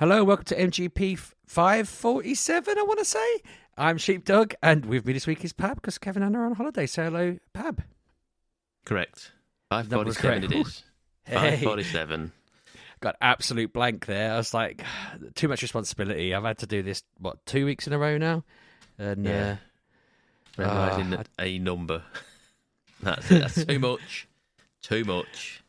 Hello, welcome to MGP547, I want to say. I'm Sheepdog, and with me this week is Pab, because Kevin and Anna are on holiday. So hello, Pab. Correct. 547 it is. Hey. 547. Got absolute blank there. I was like, too much responsibility. I've had to do this, 2 weeks in a row now? And Yeah. Memorising a number. That's it. That's too much. Too much.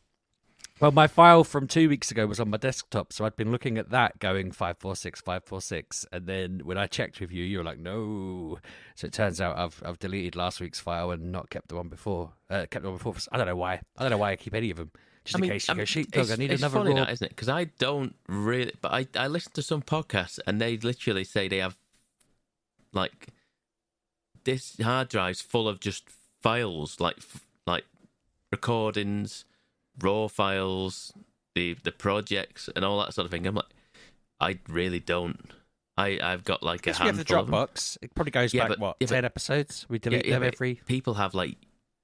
Well, my file from 2 weeks ago was on my desktop, so I'd been looking at that going 546, 546, and then when I checked with you, you were like, no. So it turns out I've deleted last week's file and not kept the one before. I don't know why. I don't know why I keep any of them. Just in case you go, Sheepdog, I need another It's funny raw. that, isn't it? Because I don't really... But I listen to some podcasts and they literally say they have, like, this hard drive's full of just files, like recordings, raw files, the projects and all that sort of thing. I'm like, I really don't. I've got like a handful. We have the Dropbox. It probably goes back, 10 episodes? We delete them every... People have like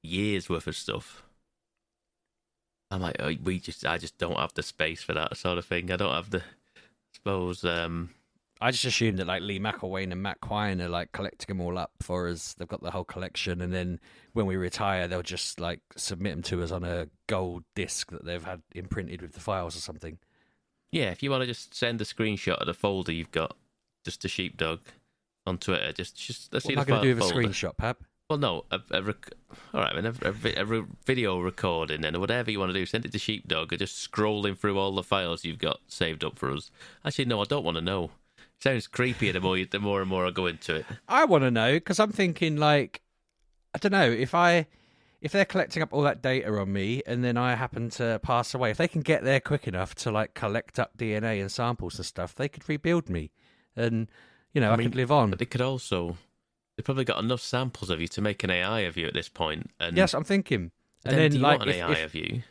years worth of stuff. I'm like, I just don't have the space for that sort of thing. I don't have the, I suppose... I just assume that like Lee McElwain and Matt Quine are like collecting them all up for us. They've got the whole collection, and then when we retire, they'll just like submit them to us on a gold disc that they've had imprinted with the files or something. Yeah, if you want to just send a screenshot of the folder you've got, just to Sheepdog on Twitter, just let's see. What am I going to do with a screenshot, Pab? Well, no, all right, a video recording and whatever you want to do, send it to Sheepdog, or just scrolling through all the files you've got saved up for us. Actually, no, I don't want to know. Sounds creepier the more and more I go into it. I want to know, because I'm thinking, like, I don't know, if they're collecting up all that data on me and then I happen to pass away, if they can get there quick enough to like collect up DNA and samples and stuff, they could rebuild me, and I could live on. But they could also, they've probably got enough samples of you to make an AI of you at this point. And yes, I'm thinking. And then then do you like want an AI of you?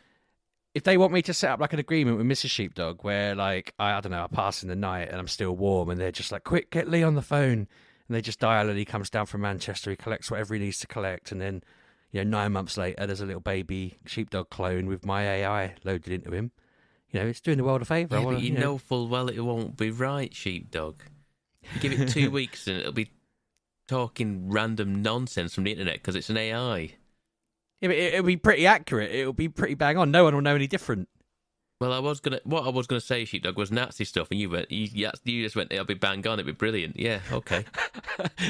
If they want me to set up like an agreement with Mrs. Sheepdog where like I don't know, I pass in the night and I'm still warm, and they're just like, quick, get Lee on the phone, and they just dial and he comes down from Manchester, he collects whatever he needs to collect, and then 9 months later there's a little baby sheepdog clone with my AI loaded into him. It's doing the world a favour. Yeah, but you know full well it won't be right, Sheepdog. You give it 2 weeks and it'll be talking random nonsense from the internet because it's an AI. Yeah, but it'll be pretty accurate. It'll be pretty bang on. No one will know any different. Well, what I was gonna say, Sheepdog, was Nazi stuff, and you just went, it'll be bang on, it'll be brilliant. Yeah, okay.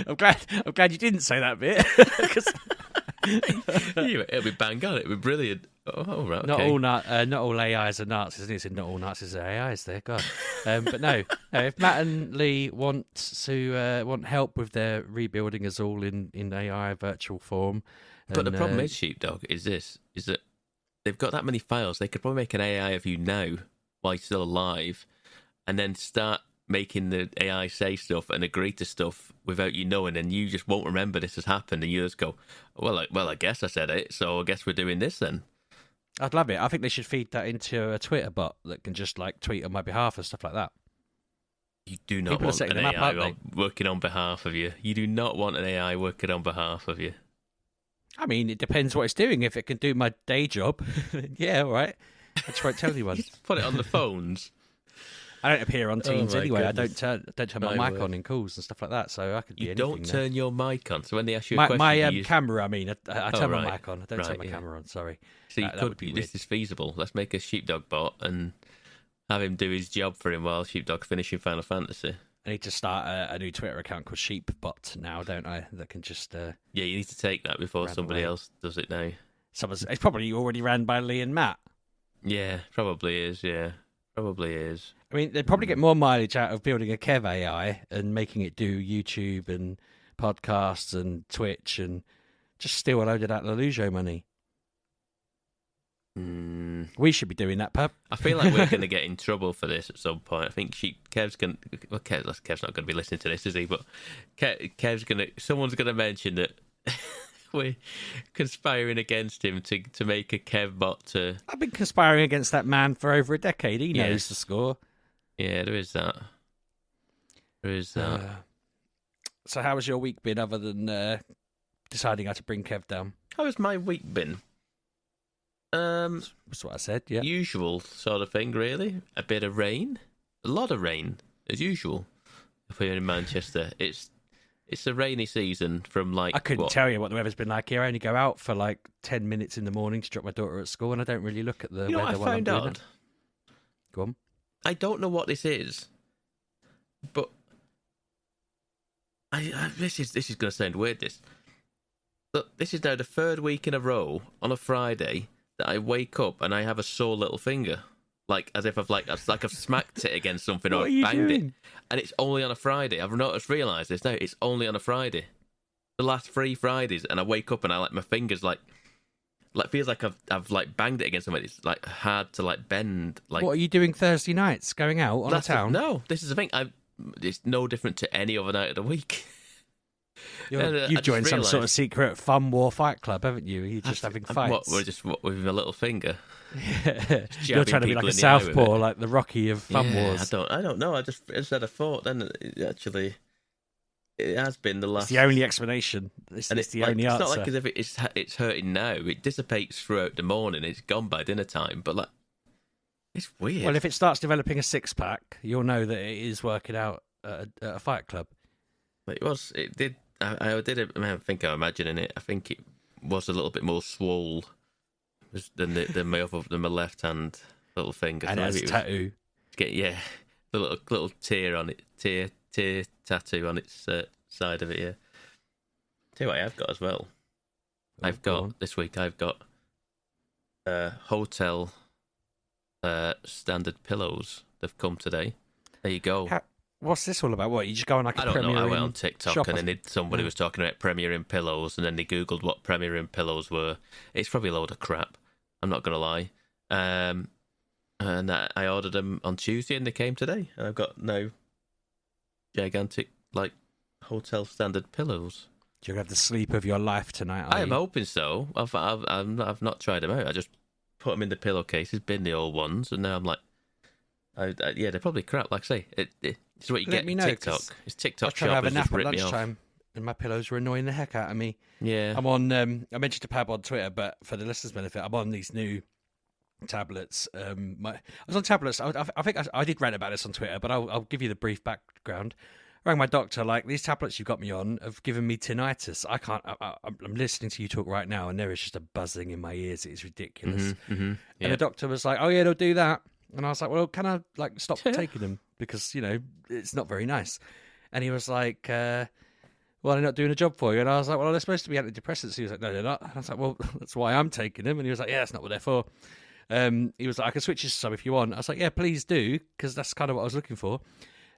I'm glad you didn't say that bit. It'll be bang on, it'll be brilliant. Oh, right. Okay. Not not all AIs are Nazis. It said not all Nazis are AIs. There, God. But no. If Matt and Lee want help with their rebuilding us all in AI virtual form. But the problem is, Sheepdog, is that they've got that many files. They could probably make an AI of you now while you're still alive, and then start making the AI say stuff and agree to stuff without you knowing, and you just won't remember this has happened, and you just go, well, I guess I said it, so I guess we're doing this then. I'd love it. I think they should feed that into a Twitter bot that can just like tweet on my behalf and stuff like that. You do not want an AI working on behalf of you. You do not want an AI working on behalf of you. I mean, it depends what it's doing. If it can do my day job, yeah, all right. I just won't tell anyone. Put it on the phones. I don't appear on Teams anyway. Goodness. I don't turn my mic on in calls and stuff like that, so I could be anything. You don't turn your mic on, so when they ask you a my question... My camera, I mean, I turn my mic on. I don't turn my camera on, sorry. So this is feasible. Let's make a Sheepdog bot and have him do his job for him while Sheepdog's finishing Final Fantasy. I need to start a new Twitter account called Sheepbot now, don't I? That can just... yeah, you need to take that before somebody else does it now. It's probably already ran by Lee and Matt. Yeah, probably is, yeah. Probably is. I mean, they'd probably get more mileage out of building a Kev AI and making it do YouTube and podcasts and Twitch and just steal a load of that Lelujo money. We should be doing that, Pab. I feel like we're going to get in trouble for this at some point. I think Kev's not going to be listening to this, is he? But someone's going to mention that we're conspiring against him to make a Kev bot to... I've been conspiring against that man for over a decade. He knows the score. Yeah, there is that. So how has your week been other than deciding how to bring Kev down? How has my week been? That's what I said, yeah. Usual sort of thing, really. A bit of rain. a lot of rain as usual. If we're in Manchester, it's a rainy season from like. I couldn't tell you what the weather's been like here. I only go out for like 10 minutes in the morning to drop my daughter at school, and I don't really look at the weather while I'm doing it. Go on. I don't know what this is, but this is going to sound weird. But this is now the third week in a row on a Friday that I wake up and I have a sore little finger, like as if I've smacked it against something or banged it, and it's only on a Friday. I've realised this now. It's only on a Friday. The last 3 Fridays, and I wake up and I my fingers like feels like I've like banged it against something. It's like hard to like bend. Like, what are you doing Thursday nights? Going out on the town? No, this is the thing. It's no different to any other night of the week. You've joined some sort of secret fun war fight club, haven't you? You're just having fights. We're just with a little finger. Yeah. You're trying to be like a southpaw, like the Rocky of fun wars. I don't know. I just had a thought. Then actually, it has been the last. It's the only explanation. It's the only answer. It's not like as if it's hurting now. It dissipates throughout the morning. It's gone by dinner time. But like, it's weird. Well, if it starts developing a 6-pack, you'll know that it is working out at a fight club. It did. I did. I think I'm imagining it. I think it was a little bit more swole than my left hand little finger. And it has a tattoo. The little tear on it, tear tattoo on its side of it. Yeah. Tell you what, I've got as well. This week. I've got hotel standard pillows. They've come today. There you go. What's this all about? What, you just go on like a Premier Inn? I don't know. I went on TikTok and then somebody was talking about Premier Inn pillows, and then they googled what Premier Inn pillows were. It's probably a load of crap. I'm not going to lie. And I ordered them on Tuesday, and they came today. And I've got now gigantic like hotel standard pillows. You're gonna have the sleep of your life tonight. I am hoping so. I've not tried them out. I just put them in the pillowcases, bin the old ones, and now I'm like, yeah, they're probably crap. Like I say, it's what you get. TikTok. It's TikTok. I was trying to have a nap at lunchtime, and my pillows were annoying the heck out of me. Yeah, I'm on. I mentioned to Pab on Twitter, but for the listeners' benefit, I'm on these new tablets. I was on tablets. I think I did rant about this on Twitter, but I'll give you the brief background. I rang my doctor. Like, these tablets you've got me on have given me tinnitus. I can't. I'm listening to you talk right now, and there is just a buzzing in my ears. It is ridiculous. Yeah. And the doctor was like, "Oh yeah, they'll do that." And I was like, "Well, can I like stop taking them, because it's not very nice." And he was like, "Well, they're not doing a job for you." And I was like, "Well, they're supposed to be antidepressants." He was like, "No, they're not." And I was like, "Well, that's why I'm taking them." And he was like, "Yeah, that's not what they're for." He was like, "I can switch you to some if you want." I was like, "Yeah, please do," because that's kind of what I was looking for.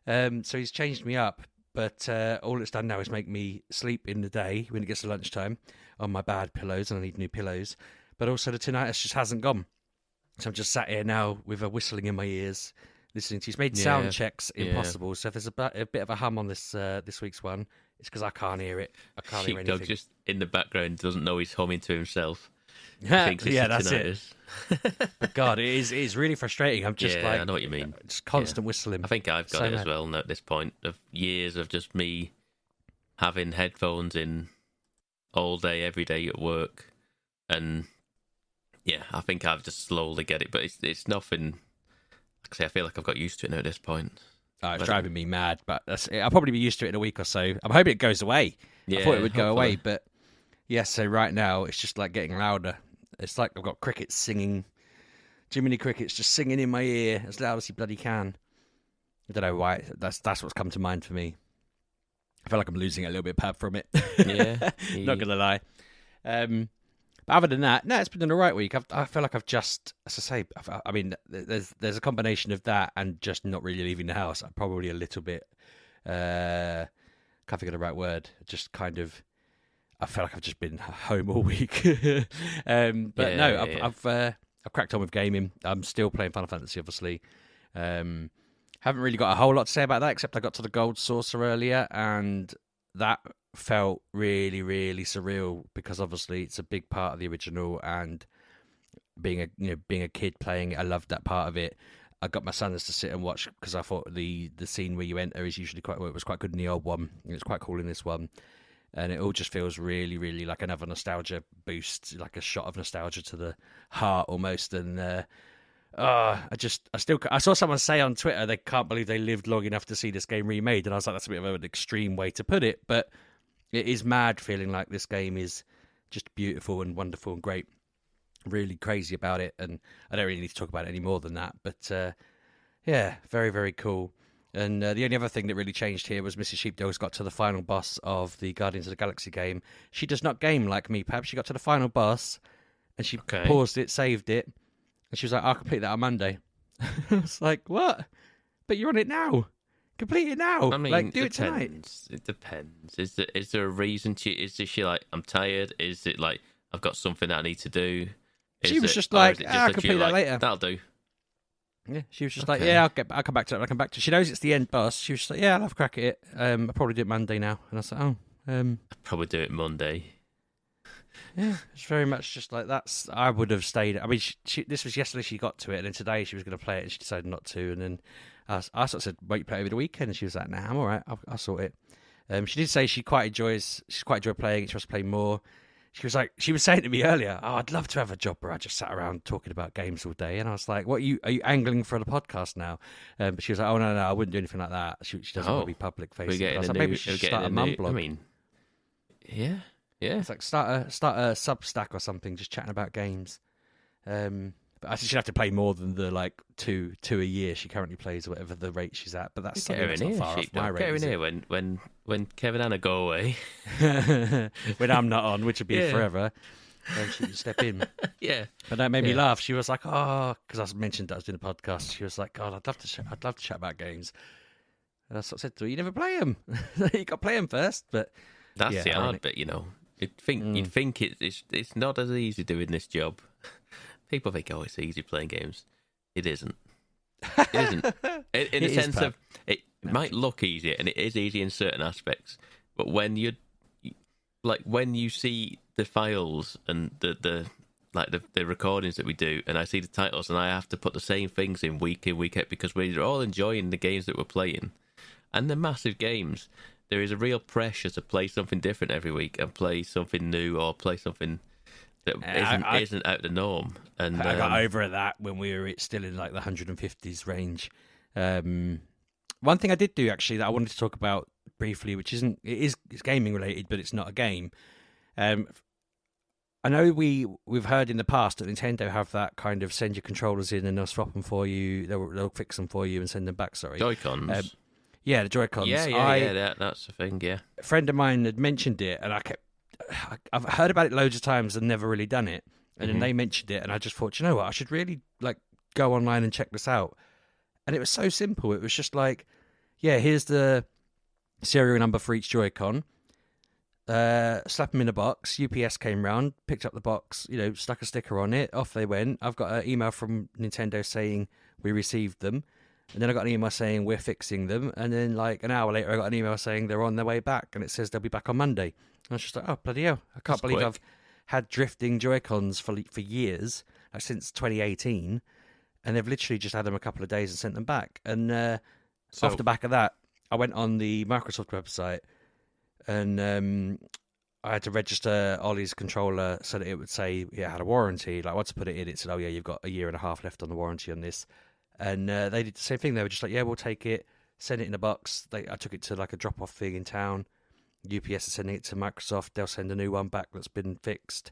So he's changed me up, but all it's done now is make me sleep in the day when it gets to lunchtime on my bad pillows, and I need new pillows. But also the tinnitus just hasn't gone. So I'm just sat here now with a whistling in my ears, listening to you. He's made sound checks impossible. So if there's a bit of a hum on this week's one, it's because I can't hear it. I can't hear anything. Sheepdog just in the background doesn't know he's humming to himself. Yeah, that's it. But God, it is really frustrating. I'm just I know what you mean. Just constant whistling. I think I've got it as well now at this point of years of just me having headphones in all day, every day at work, and yeah, I think I've just slowly get it, but it's nothing. Like I say, I feel like I've got used to it now at this point. Oh, it's driving me mad, but I'll probably be used to it in a week or so. I'm hoping it goes away. I thought it would go away, but yeah, so right now it's just like getting louder. It's like I've got crickets singing, Jiminy Crickets just singing in my ear as loud as he bloody can. I don't know why. That's what's come to mind for me. I feel like I'm losing a little bit of pab from it. Yeah. Not going to lie. But other than that, no, it's been an alright week. I feel like I've just, as I say, I mean, there's a combination of that and just not really leaving the house. I'm probably a little bit, can't think of the right word. Just kind of, I feel like I've just been home all week. I've cracked on with gaming. I'm still playing Final Fantasy, obviously. Haven't really got a whole lot to say about that, except I got to the Gold Saucer earlier, and that felt really, really surreal because obviously it's a big part of the original, and being a kid playing it, I loved that part of it. I got my sons to sit and watch because I thought the scene where you enter is usually it was quite good in the old one, and it's quite cool in this one. And it all just feels really, really like another nostalgia boost, like a shot of nostalgia to the heart almost. And I saw someone say on Twitter they can't believe they lived long enough to see this game remade, and I was like, that's a bit of an extreme way to put it, but it is mad feeling like this game is just beautiful and wonderful and great. Really crazy about it, and I don't really need to talk about it any more than that, but yeah, very, very cool. And the only other thing that really changed here was Mrs. Sheepdog's got to the final boss of the Guardians of the Galaxy game. She does not game like me, Pab. She got to the final boss, and she paused it, saved it, and she was like, I'll complete that on Monday. I was like, what? But you're on it now. Complete it now. I mean, like, do it tonight. It depends. Is there a reason is she like, I'm tired? Is it like, I've got something that I need to do? She was just like, I'll complete that later. That'll do. Yeah, she was just like, yeah, I'll come back to it. I'll come back to it. She knows it's the end boss. She was just like, yeah, I'll have a crack at it. I'll probably do it Monday now. And I was like, I'll probably do it Monday. Yeah, it's very much just like I would have stayed. I mean, this was yesterday she got to it, and then today she was going to play it, and she decided not to. And then I sort of said, wait, you play it over the weekend? And she was like, nah, I'm all right. I'll sort it. She did say she's quite enjoyed playing it. She wants to play more. She was saying to me earlier, oh, I'd love to have a job where I just sat around talking about games all day. And I was like, what, are you angling for the podcast now? But she was like, oh, no, I wouldn't do anything like that. She doesn't want to be public facing. I was like, maybe she should start a mum blog. I mean, yeah. It's like start a Substack or something, just chatting about games. But I think she'd have to play more than the like two a year she currently plays, or whatever the rate she's at. But that's not far off my rate. Get her in here when Kevin and Anna go away. When I'm not on, which would be forever. And she can step in. Yeah. But that made me laugh. She was like, oh, because I mentioned that I was doing a podcast. She was like, God, I'd love to chat about games. And I sort of said to her, you never play them. You got to play them first. But that's the hard bit, you know. You'd think it's not as easy doing this job. People think, oh, it's easy playing games. It isn't. It isn't. In the sense of it might look easier, and it is easy in certain aspects. But when you see the files and the recordings that we do, and I see the titles, and I have to put the same things in week out because we're all enjoying the games that we're playing, and they're massive games. There is a real pressure to play something different every week and play something new or play something that isn't out of the norm. And I got over that when we were still in like the 150s range. One thing I did do actually that I wanted to talk about briefly, which it's gaming related, but it's not a game. I know we've heard in the past that Nintendo have that kind of send your controllers in and they'll swap them for you. They'll fix them for you and send them back. Sorry, Joy-Cons. Yeah, the Joy-Cons. Yeah, that's the thing. Yeah, a friend of mine had mentioned it, and I've heard about it loads of times and never really done it. And then they mentioned it, and I just thought, you know what, I should really like go online and check this out. And it was so simple. It was just like, yeah, here's the serial number for each Joy-Con. Slap them in a box. UPS came round, picked up the box, stuck a sticker on it. Off they went. I've got an email from Nintendo saying we received them. And then I got an email saying we're fixing them. And then like an hour later, I got an email saying they're on their way back. And it says they'll be back on Monday. And I was just like, oh, bloody hell. I can't believe I've had drifting Joy-Cons for years, like since 2018. And they've literally just had them a couple of days and sent them back. And off the back of that, I went on the Microsoft website and I had to register Ollie's controller so that it would say it had a warranty. Like once I put it in, it said, oh yeah, you've got 1.5 years left on the warranty on this. And they did the same thing. They were just like, yeah, we'll take it, send it in a box. I took it to like a drop-off thing in town. UPS is sending it to Microsoft. They'll send a new one back that's been fixed.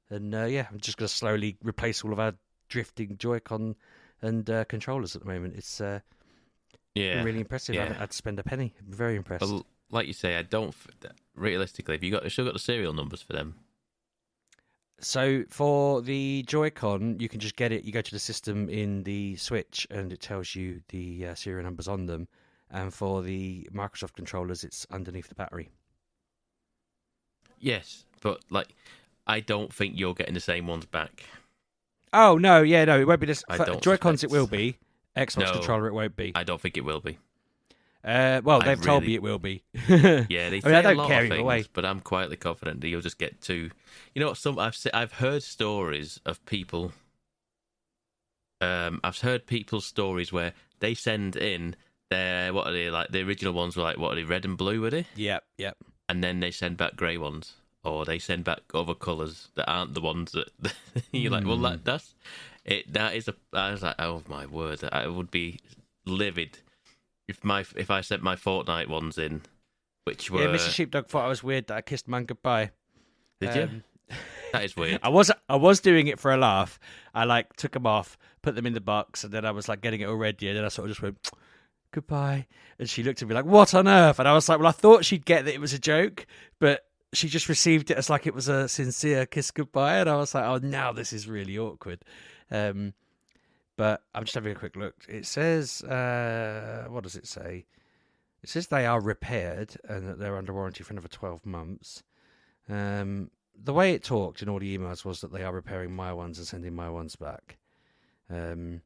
And I'm just going to slowly replace all of our drifting Joy-Con and controllers at the moment. It's been really impressive. I haven't had to spend a penny. I'm very impressed. Well, like you say, I don't. Realistically, have you still got the serial numbers for them? So for the Joy-Con, you can just get it. You go to the system in the Switch, and it tells you the serial numbers on them. And for the Microsoft controllers, it's underneath the battery. Yes, but like, I don't think you're getting the same ones back. Oh no, it won't be this. Joy-Cons, it will be. Xbox controller, it won't be. I don't think it will be. They've told me it will be. Yeah, they say I don't a lot care of either way. things, but I'm quietly confident that you'll just get two. You know what? I've heard stories of people. I've heard people's stories where they send in their what are they like? The original ones were like what are they? Red and blue, were they? Yep. And then they send back grey ones, or they send back other colours that aren't the ones that you're like. Well, that's I was like, oh my word, I would be livid if I sent my Fortnite ones in, which were. Yeah, Mrs. Sheepdog thought I was weird that I kissed man goodbye. Did you? That is weird. I was doing it for a laugh. I like took them off, put them in the box, and then I was like getting it all ready, and then I sort of just went goodbye, and she looked at me like, "What on earth?" And I was like, "Well, I thought she'd get that it was a joke, but she just received it as like it was a sincere kiss goodbye," and I was like, "Oh, now this is really awkward." But I'm just having a quick look. It says, what does it say? It says they are repaired and that they're under warranty for another 12 months. The way it talked in all the emails was that they are repairing my ones and sending my ones back. I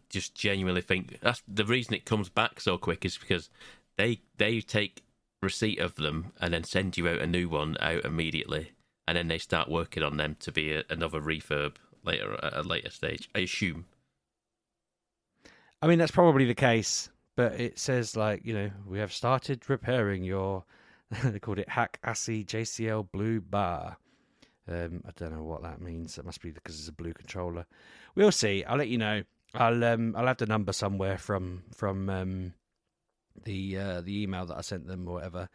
just genuinely think that's the reason it comes back so quick is because they take receipt of them and then send you out a new one out immediately, and then they start working on them to be another refurb later at a later stage, I assume. I mean, that's probably the case, but it says we have started repairing your. They called it Hack ASCII JCL Blue Bar. I don't know what that means. That must be because it's a blue controller. We'll see. I'll let you know. I'll have the number somewhere from the email that I sent them or whatever.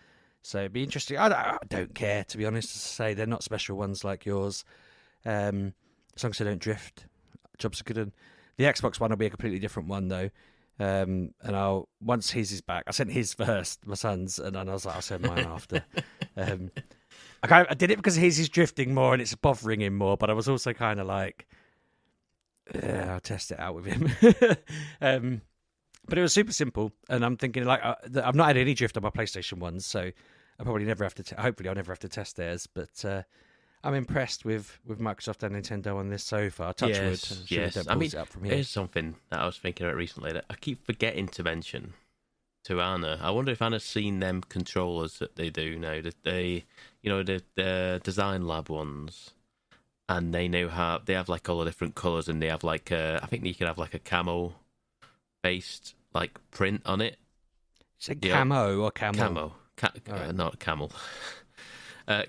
So it'd be interesting. I don't care, to be honest. As I say, they're not special ones like yours. As long as they don't drift, jobs are good. And the Xbox one will be a completely different one though. And once his is back, I sent his first, my son's, and then I was like, I'll send mine after. I did it because his is drifting more and it's bothering him more, but I was also kind of like, I'll test it out with him. But it was super simple, and I'm thinking I've not had any drift on my PlayStation ones, so I probably never have to. Hopefully, I'll never have to test theirs. But I'm impressed with Microsoft and Nintendo on this so far. Touch wood. Yes. I mean, it up from here. Here's something that I was thinking about recently that I keep forgetting to mention to Anna. I wonder if Anna's seen them controllers that they do now. That the Design Lab ones, and they have like all the different colours, and they have like I think you can have like a camo based like print on it. You say camo or camel? Camo, not camel.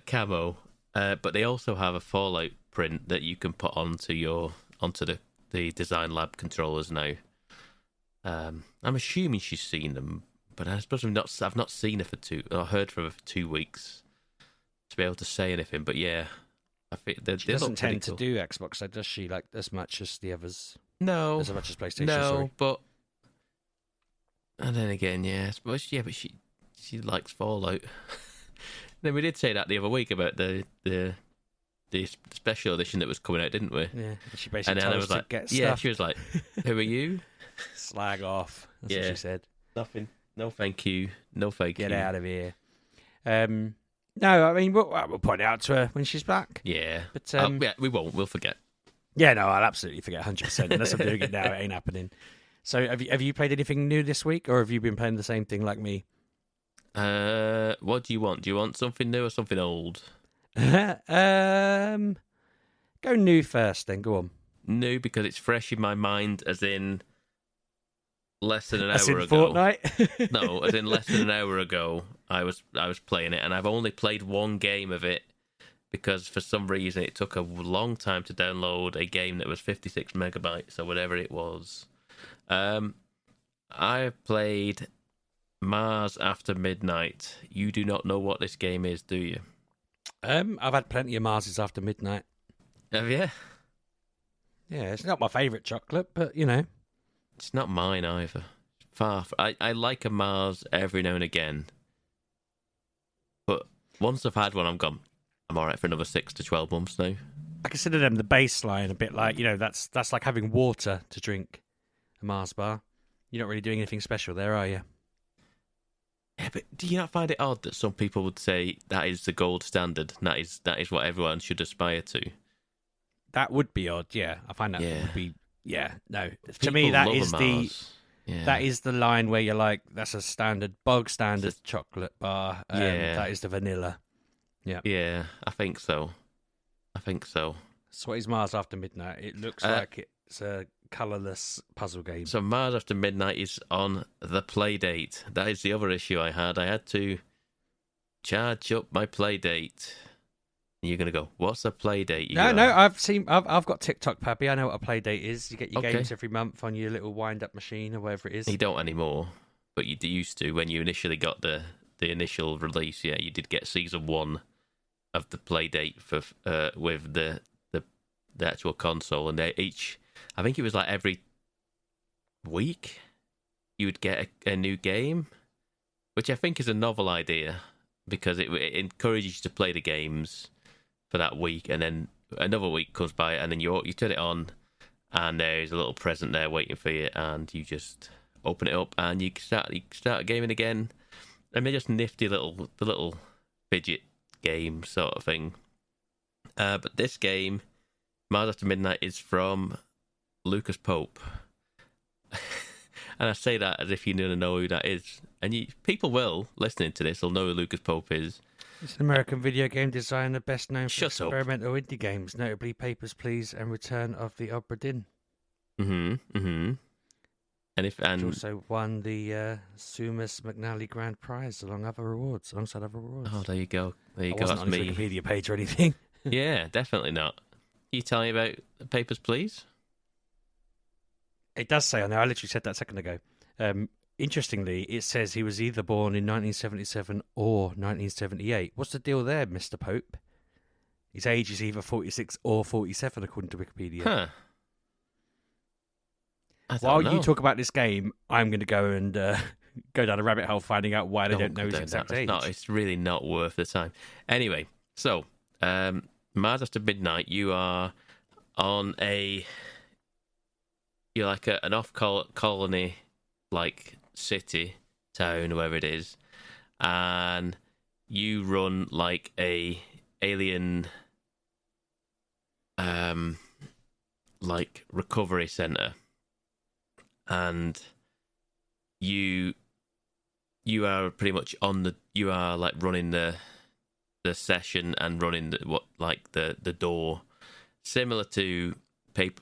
Camo. But they also have a Fallout print that you can put onto the Design Lab controllers now. I'm assuming she's seen them, but I suppose I've not seen her heard from her for 2 weeks to be able to say anything. But yeah, I think she doesn't tend to do Xbox, does she? Like as much as the others? No, as much as PlayStation. No, sorry. But and then again, but she likes Fallout. Then we did say that the other week about the special edition that was coming out, didn't we? Yeah, she basically told us to get stuff. Yeah, she was like, "Who are you?" Slag off. That's what she said. Nothing. No, thank you. No, thank you. Get out of here. No, I mean we'll point it out to her when she's back. Yeah, but we won't. We'll forget. Yeah, no, I'll absolutely forget 100%. Unless I'm doing it now, it ain't happening. So, have you played anything new this week, or have you been playing the same thing like me? What do you want? Do you want something new or something old? Go new first, then go on. New because it's fresh in my mind, as in less than an hour ago. Fortnite? No, as in less than an hour ago. I was playing it, and I've only played one game of it because for some reason it took a long time to download a game that was 56 megabytes or whatever it was. I played Mars After Midnight. You do not know what this game is, do you? I've had plenty of Marses After Midnight. Have you? Yeah, it's not my favourite chocolate, but it's not mine either. I like a Mars every now and again, but once I've had one, I'm alright for another 6 to 12 months now. I consider them the baseline, a bit like that's like having water to drink. A Mars bar. You're not really doing anything special there, are you? Yeah, but do you not find it odd that some people would say that is the gold standard? That is what everyone should aspire to. That would be odd, yeah. I find that would be, yeah. No, to People me that love is a the Mars. Yeah. that is the line where you're like, that's a bog standard chocolate bar. That is the vanilla. Yeah, yeah. I think so. So what is Mars After Midnight? It looks like it's a colourless puzzle game. So Mars After Midnight is on the Playdate. That is the other issue I had. I had to charge up my Playdate And you're gonna go, "What's a play date?" No, I've got TikTok, Pappy. I know what a play date is. You get your Okay. games every month on your little wind-up machine or whatever it is. You don't anymore, but you used to when you initially got the initial release. Yeah, you did get season 1 of the play date for with the actual console, and they each, I think it was like every week you would get a new game, which I think is a novel idea because it encourages you to play the games for that week, and then another week comes by, and then you turn it on, and there's a little present there waiting for you, and you just open it up, and you start gaming again, and they're just nifty little fidget game sort of thing. But this game, Mars After Midnight, is from Lucas Pope, and I say that as if you don't know who that is, and people will listening to this will know who Lucas Pope is. It's an American video game designer best known for Shut up. experimental indie games, notably Papers, Please and Return of the Obra Dinn. And He also won the Sumas McNally Grand Prize alongside other awards. Oh, there you go. Wasn't That's on his me. Wikipedia page or anything. Yeah, definitely not. Can you tell me about Papers, Please? It does say on there. I literally said that a second ago. Interestingly, it says he was either born in 1977 or 1978. What's the deal there, Mr. Pope? His age is either 46 or 47, according to Wikipedia. Huh. While you talk about this game, I'm going to go and go down a rabbit hole finding out why they don't know his exact age. It's really not worth the time. Anyway, so Mars After Midnight, you are on you're like an off-colony, like city, town, wherever it is, and you run like a alien like recovery center, and you are pretty much you are like running the session and running the door, similar to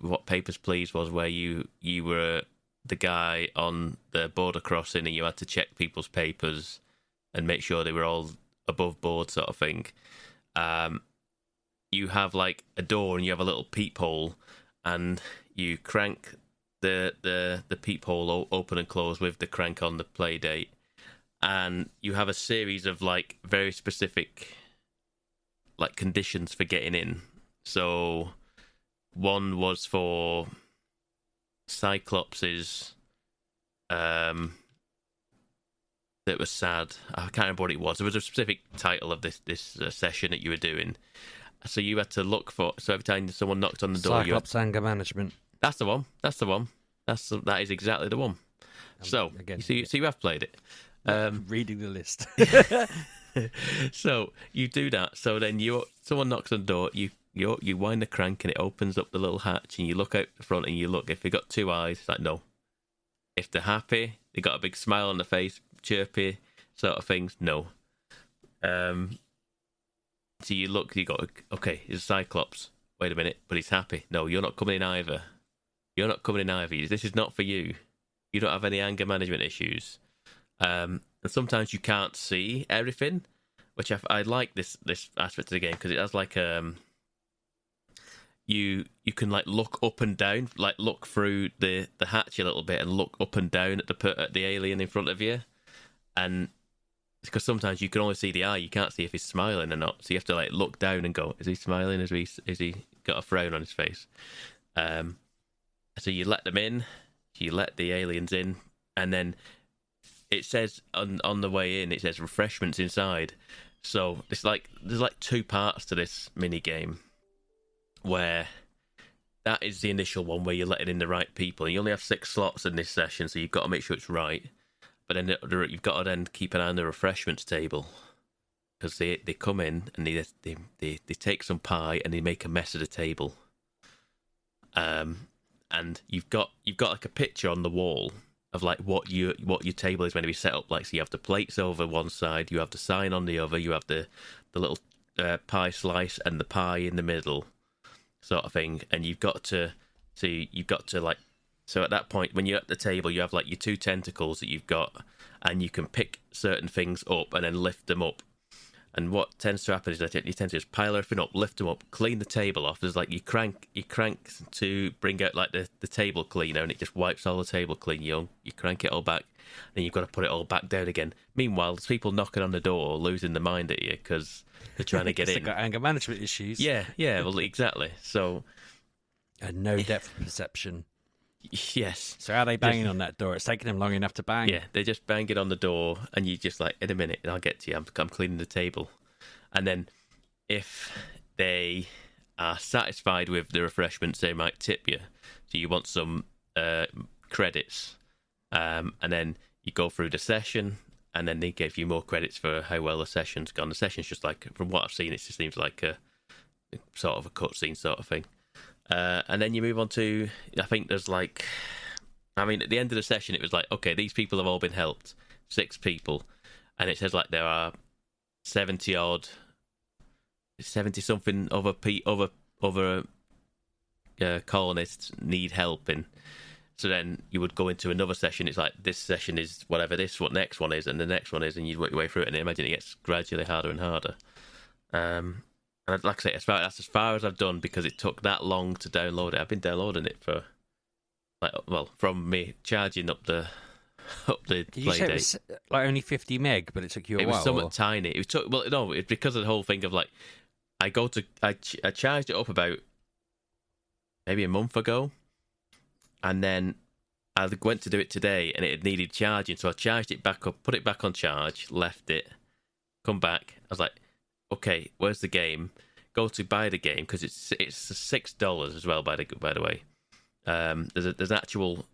what Papers, Please was, where you were the guy on the border crossing and you had to check people's papers and make sure they were all above board, sort of thing. You have like a door and you have a little peephole, and you crank the peephole open and close with the crank on the play date, and you have a series of like very specific like conditions for getting in. So one was for Cyclops's that was sad. I can't remember what it was. There was a specific title of this session that you were doing. So you had to look for. So every time someone knocked on the door, Cyclops anger management. That's the one. That is exactly the one. So again, you have played it. Reading the list. So you do that. So then someone knocks on the door. You wind the crank and it opens up the little hatch, and you look out the front and you look. If they got two eyes, it's like no. If they're happy, they got a big smile on their face, chirpy sort of things. No. So you look. You go, okay. He's a Cyclops. Wait a minute, but he's happy. No, you're not coming in either. This is not for you. You don't have any anger management issues. And sometimes you can't see everything, which I like this aspect of the game, because it has like you can like look up and down, like look through the hatch a little bit and look up and down at the alien in front of you, and because sometimes you can only see the eye, you can't see if he's smiling or not, so you have to like look down and go, is he smiling? Is he got a frown on his face? So you let them in, you let the aliens in, and then it says on the way in, it says refreshments inside. So there's like two parts to this mini game, where that is the initial one where you're letting in the right people, and you only have 6 slots in this session, so you've got to make sure it's right. But then you've got to then keep an eye on the refreshments table, because they come in and they take some pie and they make a mess of the table. And you've got like a picture on the wall of like what your table is going to be set up like. So you have the plates over one side, you have the sign on the other, you have the little pie slice and the pie in the middle, sort of thing. And you've got to like, so at that point when you're at the table, you have like your 2 tentacles that you've got, and you can pick certain things up and then lift them up. And what tends to happen is that you tend to just pile everything up, lift them up, clean the table off. There's like you crank to bring out like the table cleaner, and it just wipes all the table clean. You crank it all back, and you've got to put it all back down again. Meanwhile, there's people knocking on the door, losing their mind at you because they're trying to get in. They've got anger management issues. Yeah, well, exactly. So, and no depth perception. Yes. So how are they banging on that door? It's taking them long enough to bang. Yeah, they just bang it on the door, and you just like, in a minute, I'll get to you. I'm cleaning the table. And then if they are satisfied with the refreshments, they might tip you. So you want some credits. And then you go through the session, and then they give you more credits for how well the session's gone. The session's just like, from what I've seen, it just seems like a sort of a cutscene sort of thing. And then you move on to, I think there's like, I mean, at the end of the session, it was like, okay, these people have all been helped, 6 people. And it says like there are 70-something other colonists need helping. So then you would go into another session. It's like, this session is whatever this, what next one is, and the next one is, and you work your way through it, and I imagine it gets gradually harder and harder. And like I say, that's as far as I've done because it took that long to download it. I've been downloading it for, from me charging up the Did you say it was like only 50 meg, but it took you a while? It was somewhat tiny. It's because of the whole thing of like, I charged it up about maybe a month ago, and then I went to do it today, and it had needed charging, so I charged it back up, put it back on charge, left it, come back. I was like, okay, where's the game? Go to buy the game because it's $6 as well. By the way, there's an actual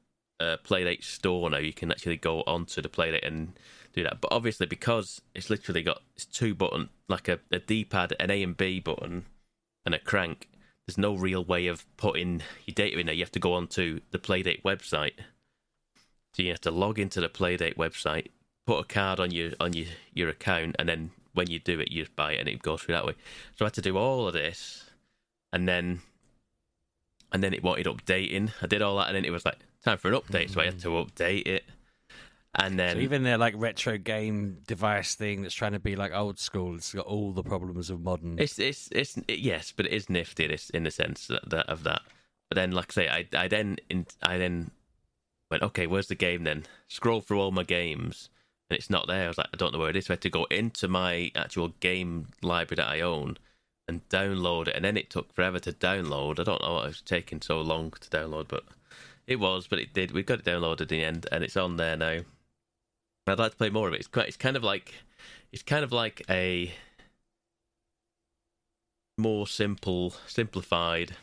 Playdate store now. You can actually go onto the Playdate and do that. But obviously, because it's literally got 2 buttons, like a D-pad, an A and B button, and a crank. There's no real way of putting your data in there. You have to go onto the Playdate website. So you have to log into the Playdate website, put a card on your account, and then when you do it, you just buy it, and it goes through that way. So I had to do all of this, and then it wanted updating. I did all that, and then it was like, time for an update, so I had to update it. And then, so even their like retro game device thing that's trying to be like old school, it's got all the problems of modern. Yes, but it is nifty in the sense that of that. But then, like I say, I then went, okay, where's the game then? Scroll through all my games, and it's not there. I was like, I don't know where it is. So I had to go into my actual game library that I own and download it, and then it took forever to download. I don't know why it was taking so long to download, but it did. We got it downloaded in the end, and it's on there now. I'd like to play more of it. It's kind of like a more simplified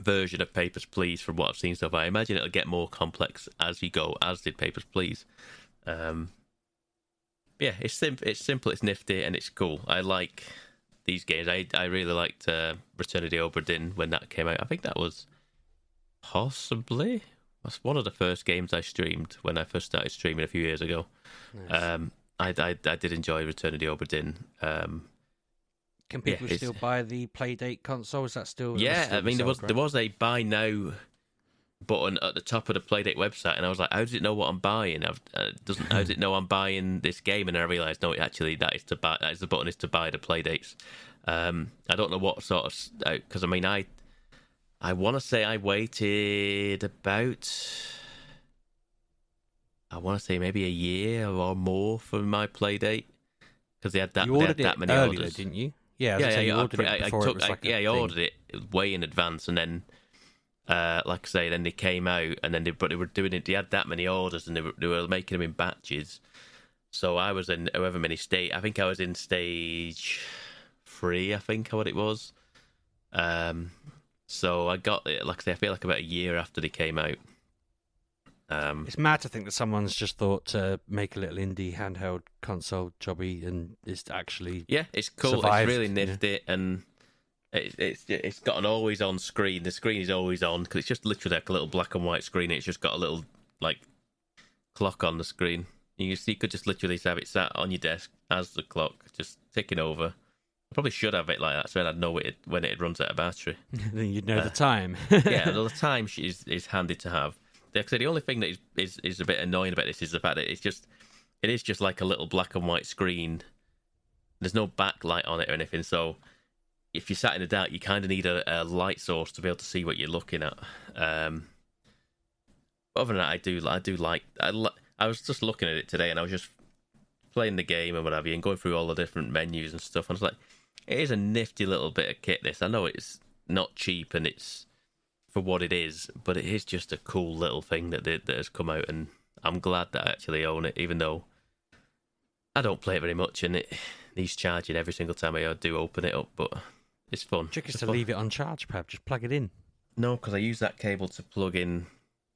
version of Papers, Please from what I've seen so far. I imagine it'll get more complex as you go, as did Papers, Please. Yeah, it's simple, it's nifty, and it's cool. I like these games. I really liked Return of the Obra Dinn when that came out. I think that was that's one of the first games I streamed when I first started streaming a few years ago. Nice. I did enjoy Return of the Obra Dinn. Can people still buy the Playdate console? Is that still? Yeah, I mean there was a buy now button at the top of the Playdate website, and I was like, how does it know what I'm buying? How does it know I'm buying this game? And I realised, no, actually that is the button is to buy the Playdates. I don't know what sort of, because I mean I want to say I waited about, I want to say maybe a year or more for my Playdate because they had that many earlier, orders, didn't you? Yeah, I ordered I ordered it way in advance, and then, like I say, then they came out, and then they were doing it. They had that many orders, and they were making them in batches. So I was in however many stage. I think I was in stage 3. I think what it was. So I got it. Like I say, I feel like about a year after they came out. It's mad to think that someone's just thought to make a little indie handheld console jobby, and it's actually it's cool. Survived, it's really nifty, and it's got an always on screen. The screen is always on because it's just literally like a little black and white screen. It's just got a little like clock on the screen. You could just literally have it sat on your desk as the clock just ticking over. I probably should have it like that so I'd know when it runs out of battery. Then you'd know the time. Yeah, the time is handy to have. Like I said, the only thing that is a bit annoying about this is the fact that it is just like a little black and white screen there's no backlight on it or anything. So if you're sat in the dark, you kind of need a light source to be able to see what you're looking at. Other than that, I was just looking at it today, and I was just playing the game and what have you, and going through all the different menus and stuff. And I was like, it is a nifty little bit of kit. This, I know it's not cheap and it's for what it is, but it is just a cool little thing that has come out, and I'm glad that I actually own it, even though I don't play it very much, and it needs charging every single time I do open it up. But it's fun. Trick is to leave it on charge, Pab. Just plug it in. No, because I use that cable to plug in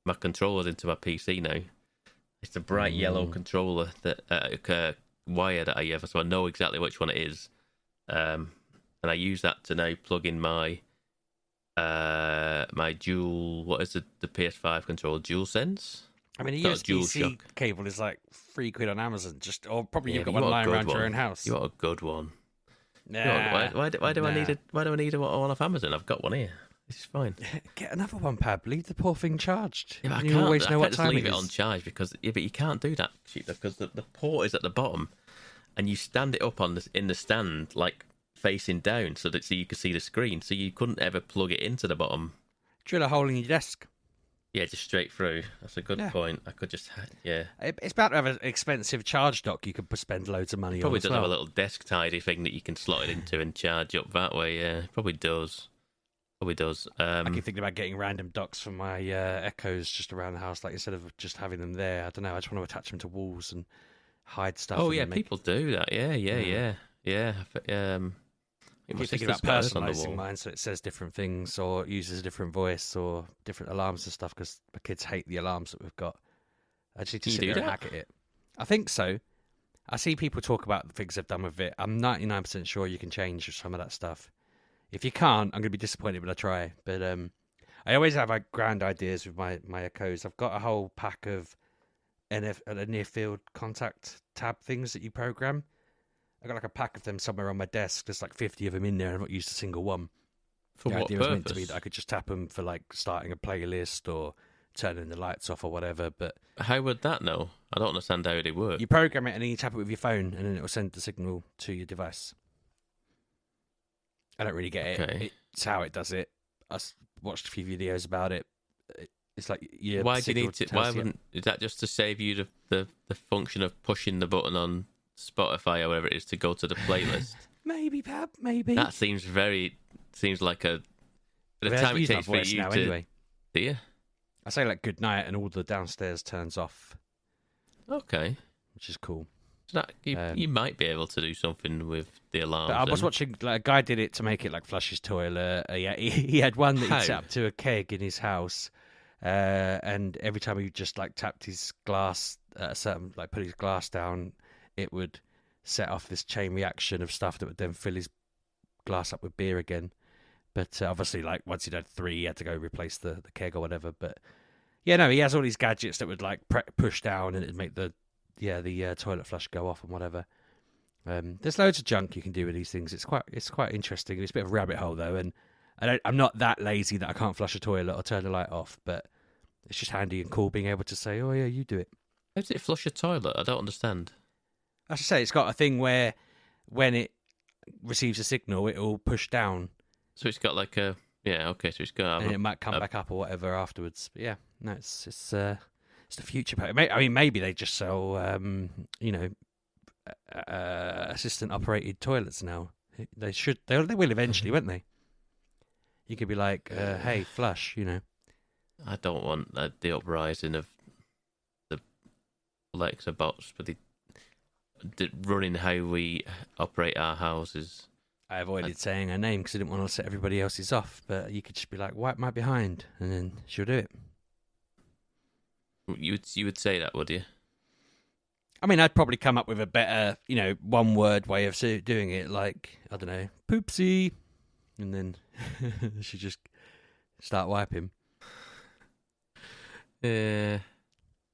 my controllers into my PC now. It's a bright yellow controller that wire that I have, so I know exactly which one it is. And I use that to now plug in my my dual. What is the PS5 controller? DualSense. I mean, a USB-C cable is like £3 on Amazon. Or probably you've got one lying around your own house. You got a good one. Nah. Why do I need it? Why do I need one off Amazon? I've got one here. This is fine. Get another one, Pab. Leave the poor thing charged. Yeah, I you always know what just time leave it it is. on charge because but you can't do that, because the port is at the bottom, and you stand it up in the stand like facing down so you can see the screen. So you couldn't ever plug it into the bottom. Drill a hole in your desk. Yeah, just straight through. That's a good point. I could just It's better to have an expensive charge dock you could spend loads of money on. Probably as does well. have a little desk tidy thing that you can slot it into and charge up that way. Yeah, probably does. Probably does. I keep thinking about getting random docks for my Echoes just around the house, like instead of just having them there. I don't know. I just want to attach them to walls and hide stuff. Oh yeah, people do that. Yeah. I keep thinking about personalising mine so it says different things or uses a different voice or different alarms and stuff, because my kids hate the alarms that we've got. I just need to sit there and hack at it. I think so. I see people talk about the things they've done with it. I'm 99% sure you can change some of that stuff. If you can't, I'm going to be disappointed when I try. But I always have like grand ideas with my Echoes. I've got a whole pack of near field contact tab things that you program. I got like a pack of them somewhere on my desk. There's like 50 of them in there, and I've not used a single one. For the what idea purpose? was meant to be that I could just tap them for like starting a playlist or turning the lights off or whatever. But how would that know? I don't understand how they work. You program it and then you tap it with your phone, and then it will send the signal to your device. I don't really get it. It's how it does it. I watched a few videos about it. It's like why do you need to? Why wouldn't? Is that just to save you the function of pushing the button on Spotify or whatever it is to go to the playlist? Maybe, Pab. Maybe that seems like a the time it takes for you now, to. Anyway. Do you? I say like good night, and all the downstairs turns off. Okay, which is cool. So that you might be able to do something with the alarms. I was watching, like, a guy did it to make it like flush his toilet. He had one that he set up to a keg in his house, and every time he just like tapped his glass at a certain, like put his glass down, it would set off this chain reaction of stuff that would then fill his glass up with beer again. But obviously, like once he'd had 3, he had to go replace the keg or whatever. But yeah, no, he has all these gadgets that would like push down and it'd make the toilet flush go off and whatever. There's loads of junk you can do with these things. It's quite interesting. It's a bit of a rabbit hole though, and I'm not that lazy that I can't flush a toilet or turn the light off. But it's just handy and cool being able to say, "Oh yeah, you do it." How does it flush a toilet? I don't understand. As I say, it's got a thing where when it receives a signal, it will push down. So it's got like a so it's got and it might come back up or whatever afterwards. But yeah, no, it's the future. I mean, maybe they just sell assistant operated toilets now. They should. They will eventually, won't they? You could be like, "Hey, flush," I don't want the uprising of the Alexa bots, but the running how we operate our houses. I avoided saying her name because I didn't want to set everybody else's off. But you could just be like, "Wipe my behind," and then she'll do it. You would say that, would you? I mean, I'd probably come up with a better, one-word way of doing it, like, I don't know, poopsie, and then she just start wiping. Yeah,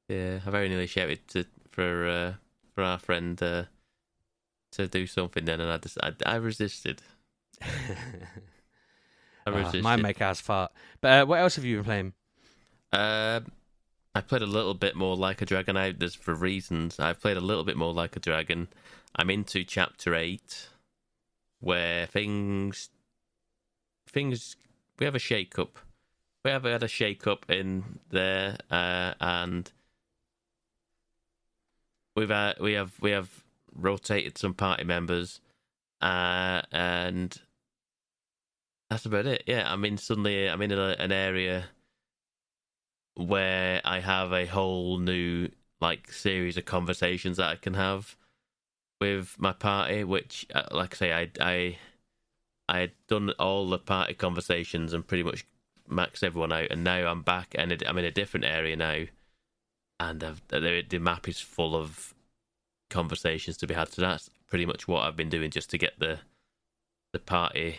I very nearly shouted for our friend to do something then, and I resisted. Mine make ours fart. But what else have you been playing? I played a little bit more Like a Dragon. There's for reasons. I've played a little bit more Like a Dragon. I'm into chapter 8, where things we have a shake up. We have had a shake up in there, and we have rotated some party members, and that's about it. Yeah, suddenly I'm in an area where I have a whole new series of conversations that I can have with my party, which, like I say, I had done all the party conversations and pretty much maxed everyone out, and now I'm back and I'm in a different area now, and the map is full of conversations to be had. So that's pretty much what I've been doing, just to get the party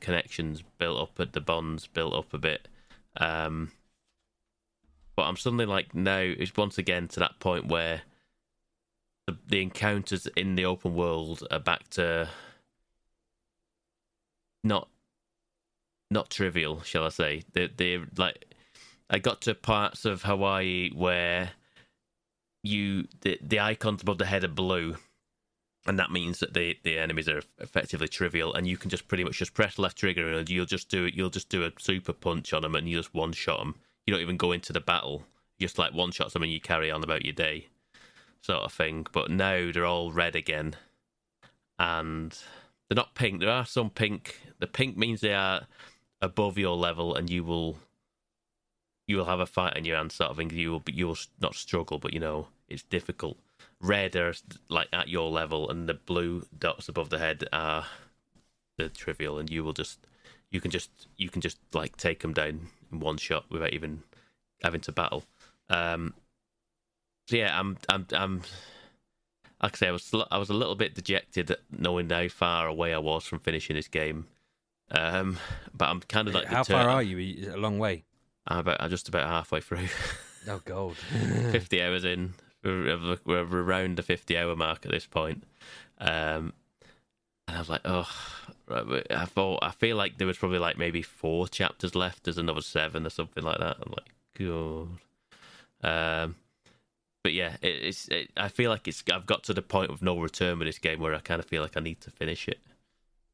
connections built up, the bonds built up a bit. But I'm suddenly now it's once again to that point where the encounters in the open world are back to not trivial, shall I say. They I got to parts of Hawaii where the icons above the head are blue, and that means that the enemies are effectively trivial, and you can just pretty much just press left trigger and you'll just do a super punch on them and you just one shot them. You don't even go into the battle. You just one shot them and you carry on about your day, sort of thing. But now they're all red again, and they're not pink. There are some pink. The pink means they are above your level, and you will have a fight in your hands, sort of thing. You will not struggle, but it's difficult. Red are at your level, and the blue dots above the head are the trivial, and you can just take them down in one shot without even having to battle. So yeah, I'm like I say, I was a little bit dejected at knowing how far away I was from finishing this game. But I'm kind of how far are you? Is it a long way? I'm just about halfway through. Oh god. 50 hours in. We're around the 50-hour mark at this point. And I was like, oh, I feel like there was probably maybe 4 chapters left. There's another 7 or something like that. I'm like, god. But yeah, I feel like I've got to the point of no return with this game where I kind of feel like I need to finish it.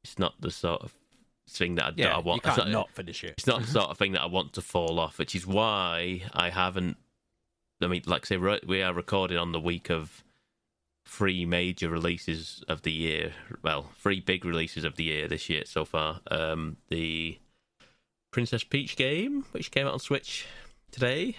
It's not the sort of thing that I want. You can't not finish it. It's not the sort of thing that I want to fall off, which is why I haven't. Like I say, we are recording on the week of 3 major releases of the year. Well, 3 big releases of the year this year so far. The Princess Peach game, which came out on Switch today,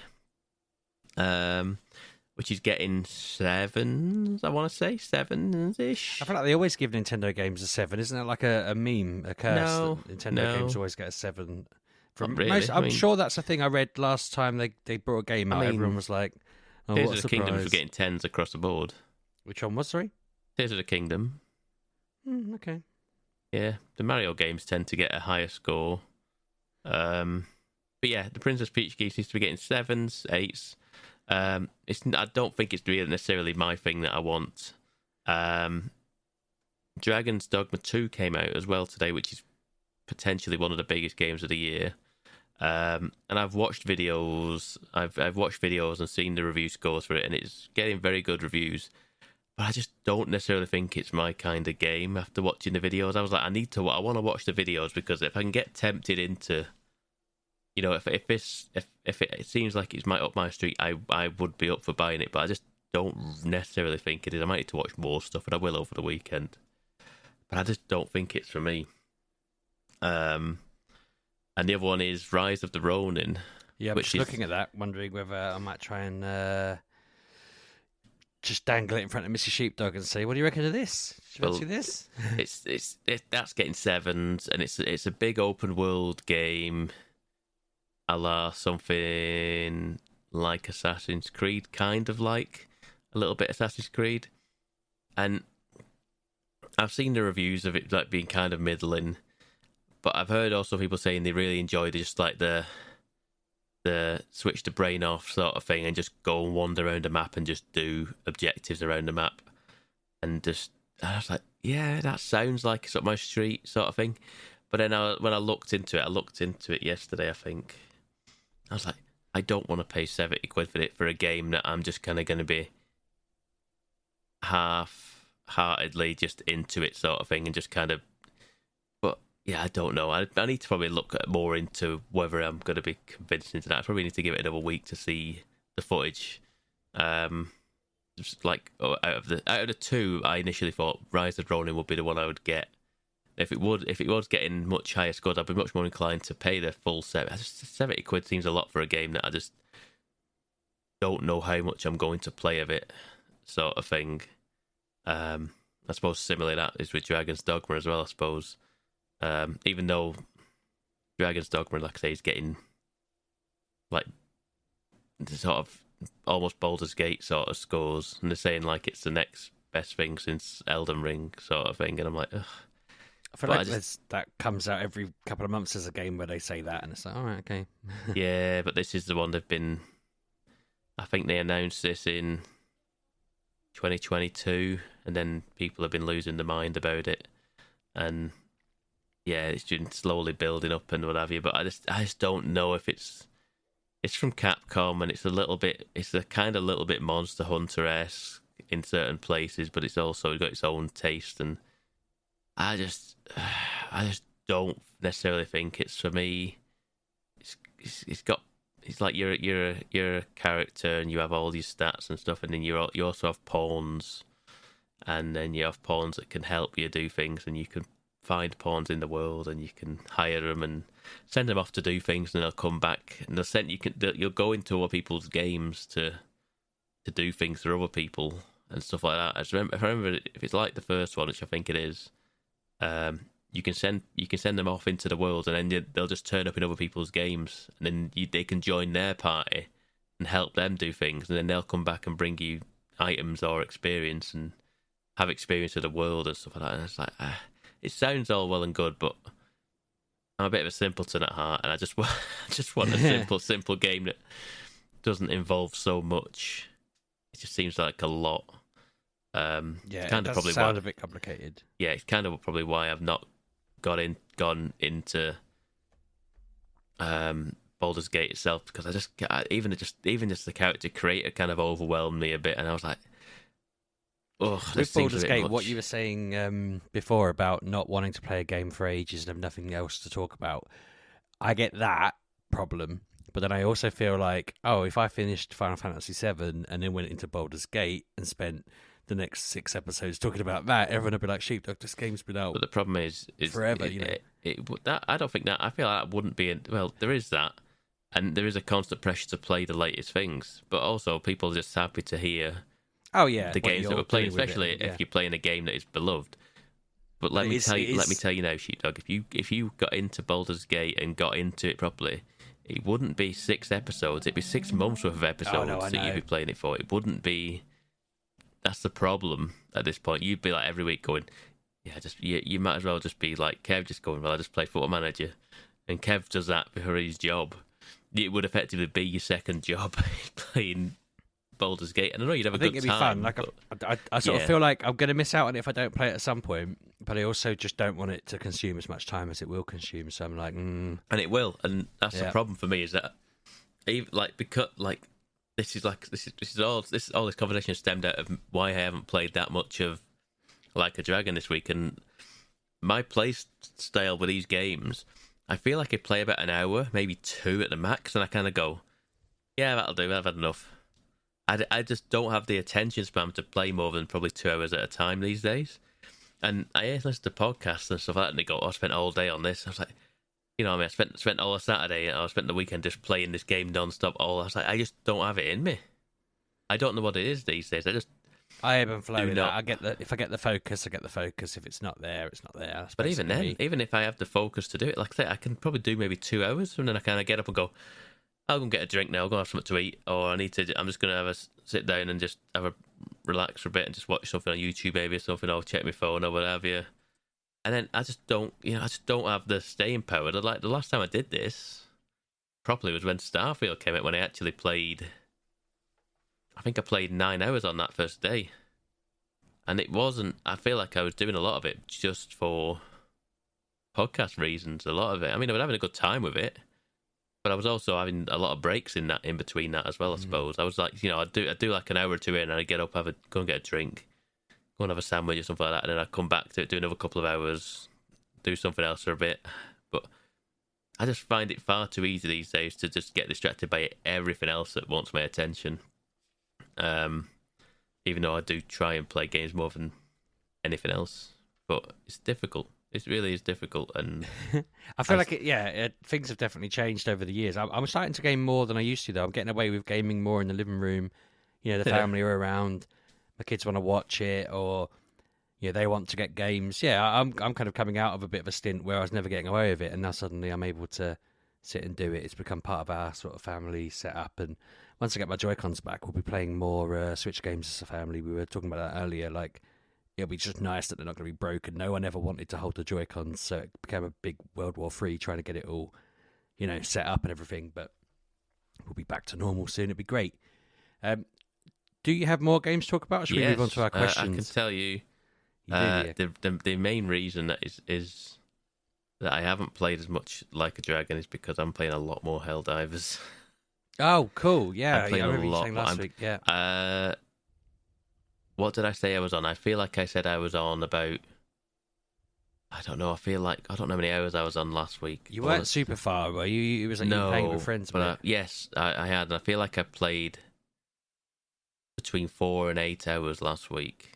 which is getting 7s, I want to say, 7-ish. I feel like they always give Nintendo games a 7. Isn't it like a meme, a curse? No, that Nintendo games always get a 7. Really. I'm sure that's a thing I read last time they brought a game out. Everyone was like, oh, Tears what a of the surprise. Kingdom was getting 10s across the board. Which one was, sorry? Tears of the Kingdom. Okay. Yeah, the Mario games tend to get a higher score. But yeah, the Princess Peach game seems to be getting 7s, 8s. I don't think it's really necessarily my thing that I want. Dragon's Dogma 2 came out as well today, which is potentially one of the biggest games of the year. And I've watched videos. I've watched videos and seen the review scores for it, and it's getting very good reviews. But I just don't necessarily think it's my kind of game. After watching the videos, I was like, I want to watch the videos, because if I can get tempted into, if it seems like it's up my street, I would be up for buying it. But I just don't necessarily think it is. I might need to watch more stuff, and I will over the weekend. But I just don't think it's for me. And the other one is Rise of the Ronin. Yeah, I'm just looking at that, wondering whether I might try and just dangle it in front of Mrs. Sheepdog and say, "What do you reckon of this? Do you fancy this?" That's getting 7s, and it's a big open world game, a la something like Assassin's Creed, kind of like a little bit Assassin's Creed, and I've seen the reviews of it being kind of middling. But I've heard also people saying they really enjoy just the switch the brain off sort of thing and just go and wander around the map and just do objectives around the map. And I was like, yeah, that sounds like it's up my street sort of thing. But then when I looked into it yesterday, I think. I was like, I don't want to pay 70 quid for a game that I'm just kind of going to be half heartedly just into it sort of thing and just kind of. But yeah, I don't know. I need to probably look more into whether I'm going to be convinced into that. I probably need to give it another week to see the footage. Just like out of the two, I initially thought Rise of Ronin would be the one I would get. If it was getting much higher scores, I'd be much more inclined to pay the full £70 seems a lot for a game that I just don't know how much I'm going to play of it, sort of thing. I suppose similarly that is with Dragon's Dogma as well. I suppose, even though Dragon's Dogma, like I say, is getting like the sort of almost Baldur's Gate sort of scores, and they're saying like it's the next best thing since Elden Ring, sort of thing, and I'm like, ugh. I feel like that comes out every couple of months as a game where they say that, and it's like, all right, okay. Yeah, but this is the one they've been. I think they announced this in 2022, and then people have been losing their mind about it, and yeah, it's been slowly building up and what have you. But I just don't know if it's from Capcom, and it's a kind of little bit Monster Hunter-esque in certain places, but it's also got its own taste, and I just don't necessarily think it's for me. It's like you're a character and you have all these stats and stuff, and then you also have pawns, and then you have pawns that can help you do things, and you can find pawns in the world, and you can hire them and send them off to do things, and they'll come back and you'll go into other people's games to do things for other people and stuff like that. If I remember, if it's like the first one, which I think it is. You can send them off into the world, and then they'll just turn up in other people's games, and then they can join their party and help them do things, and then they'll come back and bring you items or experience and have experience of the world and stuff like that. And it's like, it sounds all well and good, but I'm a bit of a simpleton at heart, and I just want a simple game that doesn't involve so much. It just seems like a lot. Yeah, it does sound a bit complicated. Yeah, it's kind of probably why I've not gone into Baldur's Gate itself, because even just the character creator kind of overwhelmed me a bit, and I was like, oh, with Baldur's Gate, what you were saying before about not wanting to play a game for ages and have nothing else to talk about, I get that problem. But then I also feel like, if I finished Final Fantasy VII and then went into Baldur's Gate and spent the next 6 episodes talking about that, everyone would be like, Sheepdog, this game's been out. But the problem is forever. I don't think that. I feel like that wouldn't be. Well, there is that, and there is a constant pressure to play the latest things. But also, people are just happy to hear. Oh yeah, the games that we're playing, especially if you're playing a game that is beloved. But let me tell you now, Sheepdog. If you got into Baldur's Gate and got into it properly, it wouldn't be 6 episodes. It'd be 6 months worth of episodes that you'd be playing it for. It wouldn't be. That's the problem at this point. You'd be like every week going, you might as well just be like Kev, just going, well, I just play Football Manager, and Kev does that for his job. It would effectively be your second job playing Baldur's Gate, and I know you'd have a good time. I think it'd be fun. I sort of feel like I'm going to miss out on it if I don't play it at some point, but I also just don't want it to consume as much time as it will consume. So I'm like, and it will, and that's the problem for me, is that even because this conversation stemmed out of why I haven't played that much of Like a Dragon this week, and my play style with these games, I feel like I play about an hour, maybe 2 at the max, and I kind of go, yeah, that'll do, I've had enough. I just don't have the attention span to play more than probably 2 hours at a time these days. And I listen to podcasts and stuff like that, and they go, I spent all day on this. I was like, I spent all of Saturday, and I spent the weekend just playing this game non-stop. I was like, I just don't have it in me. I don't know what it is these days. I ebb and flow with that. If I get the focus, I get the focus. If it's not there, it's not there. But even then, even if I have the focus to do it, like I say, I can probably do maybe 2 hours, and then I kind of get up and go, I'll go and get a drink now, I'll go have something to eat, or I'm just going to have a sit down and just have a relax for a bit and just watch something on YouTube maybe or something, or check my phone or whatever. And then I just don't have the staying power. The last time I did this properly was when Starfield came out, when I actually played. I think I played 9 hours on that first day. And it wasn't. I feel like I was doing a lot of it just for podcast reasons. A lot of it. I mean, I was having a good time with it, but I was also having a lot of breaks in between that as well. I suppose I was like, I do like an hour or 2 in, and I get up, go and get a drink, go go and have a sandwich or something like that, and then I'd come back to it, do another couple of hours, do something else for a bit. But I just find it far too easy these days to just get distracted by everything else that wants my attention. Even though I do try and play games more than anything else, but it's difficult. It really is difficult, and I feel like things have definitely changed over the years. I'm starting to game more than I used to, though. I'm getting away with gaming more in the living room. The family are around. My kids want to watch it, or they want to get games. I'm kind of coming out of a bit of a stint where I was never getting away with it, and now suddenly I'm able to sit and do it. It's become part of our sort of family setup, and once I get my Joy-Cons back, we'll be playing more Switch games as a family. We were talking about that earlier, like. It'll be just nice that they're not going to be broken. No one ever wanted to hold the Joy-Cons, so it became a big World War III trying to get it all, set up and everything. But we'll be back to normal soon. It'll be great. Do you have more games to talk about? Or should we move on to our questions? I can tell you, the main reason that is that I haven't played as much Like a Dragon is because I'm playing a lot more Helldivers. Oh, cool! Yeah, I'm playing I remember a you lot saying last week. Yeah. What did I say I was on? I feel like I said I was on about... I don't know. I don't know how many hours I was on last week. You weren't super far, were you? It was like you were playing with friends. But yes, I had. And I feel like I played between 4 and 8 hours last week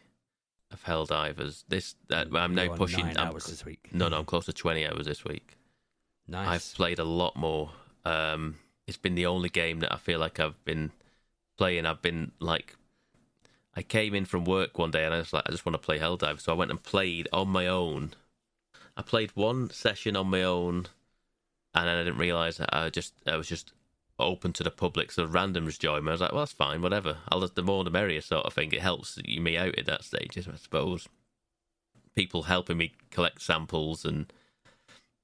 of Helldivers. I'm now pushing... 9 hours this week. No, I'm close to 20 hours this week. Nice. I've played a lot more. It's been the only game that I feel like I've been playing. I've been like... I came in from work one day and I was like, I just want to play Helldivers. So I went and played on my own. I played one session on my own, and then I didn't realise that I was just open to the public. So randoms joined me. I was like, well, that's fine, whatever. The more the merrier sort of thing. It helps me out at that stage, I suppose. People helping me collect samples and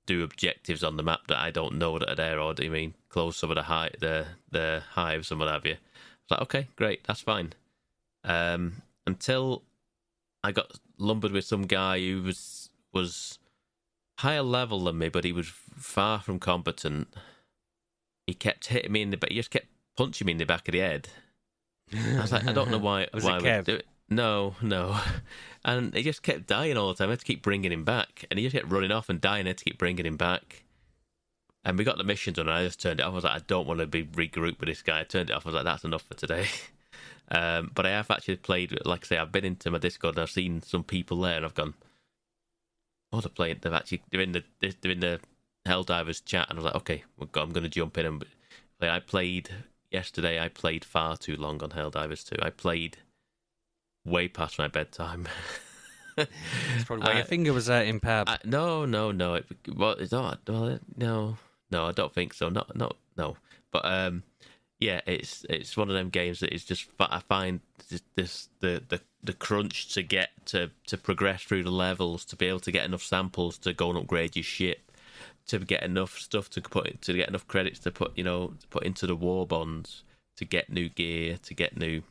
do objectives on the map that I don't know that are there, or do you mean close some of the hives and what have you. I was like, okay, great, that's fine. Until I got lumbered with some guy who was higher level than me, but he was far from competent. He kept hitting me in the back. He just kept punching me in the back of the head. I was like, I don't know why. Was why it I Kev? would do it. No. And he just kept dying all the time. I had to keep bringing him back, and he just kept running off and dying. I had to keep bringing him back. And we got the mission done, and I just turned it off. I was like, I don't want to be regrouped with this guy. I turned it off. I was like, that's enough for today. But I have actually played, like I say, I've been into my Discord and I've seen some people there, and I've gone, oh, they're playing. They're in the Helldivers chat, and I was like, okay, I'm going to jump in and play. I played yesterday. I played far too long on Helldivers 2. I played way past my bedtime. That's probably why your finger was in Pab. No. No, I don't think so. No. But yeah, it's one of them games that is just, I find the crunch to get to progress through the levels, to be able to get enough samples to go and upgrade your ship, to get enough stuff to get enough credits to put into the war bonds, to get new gear, to get new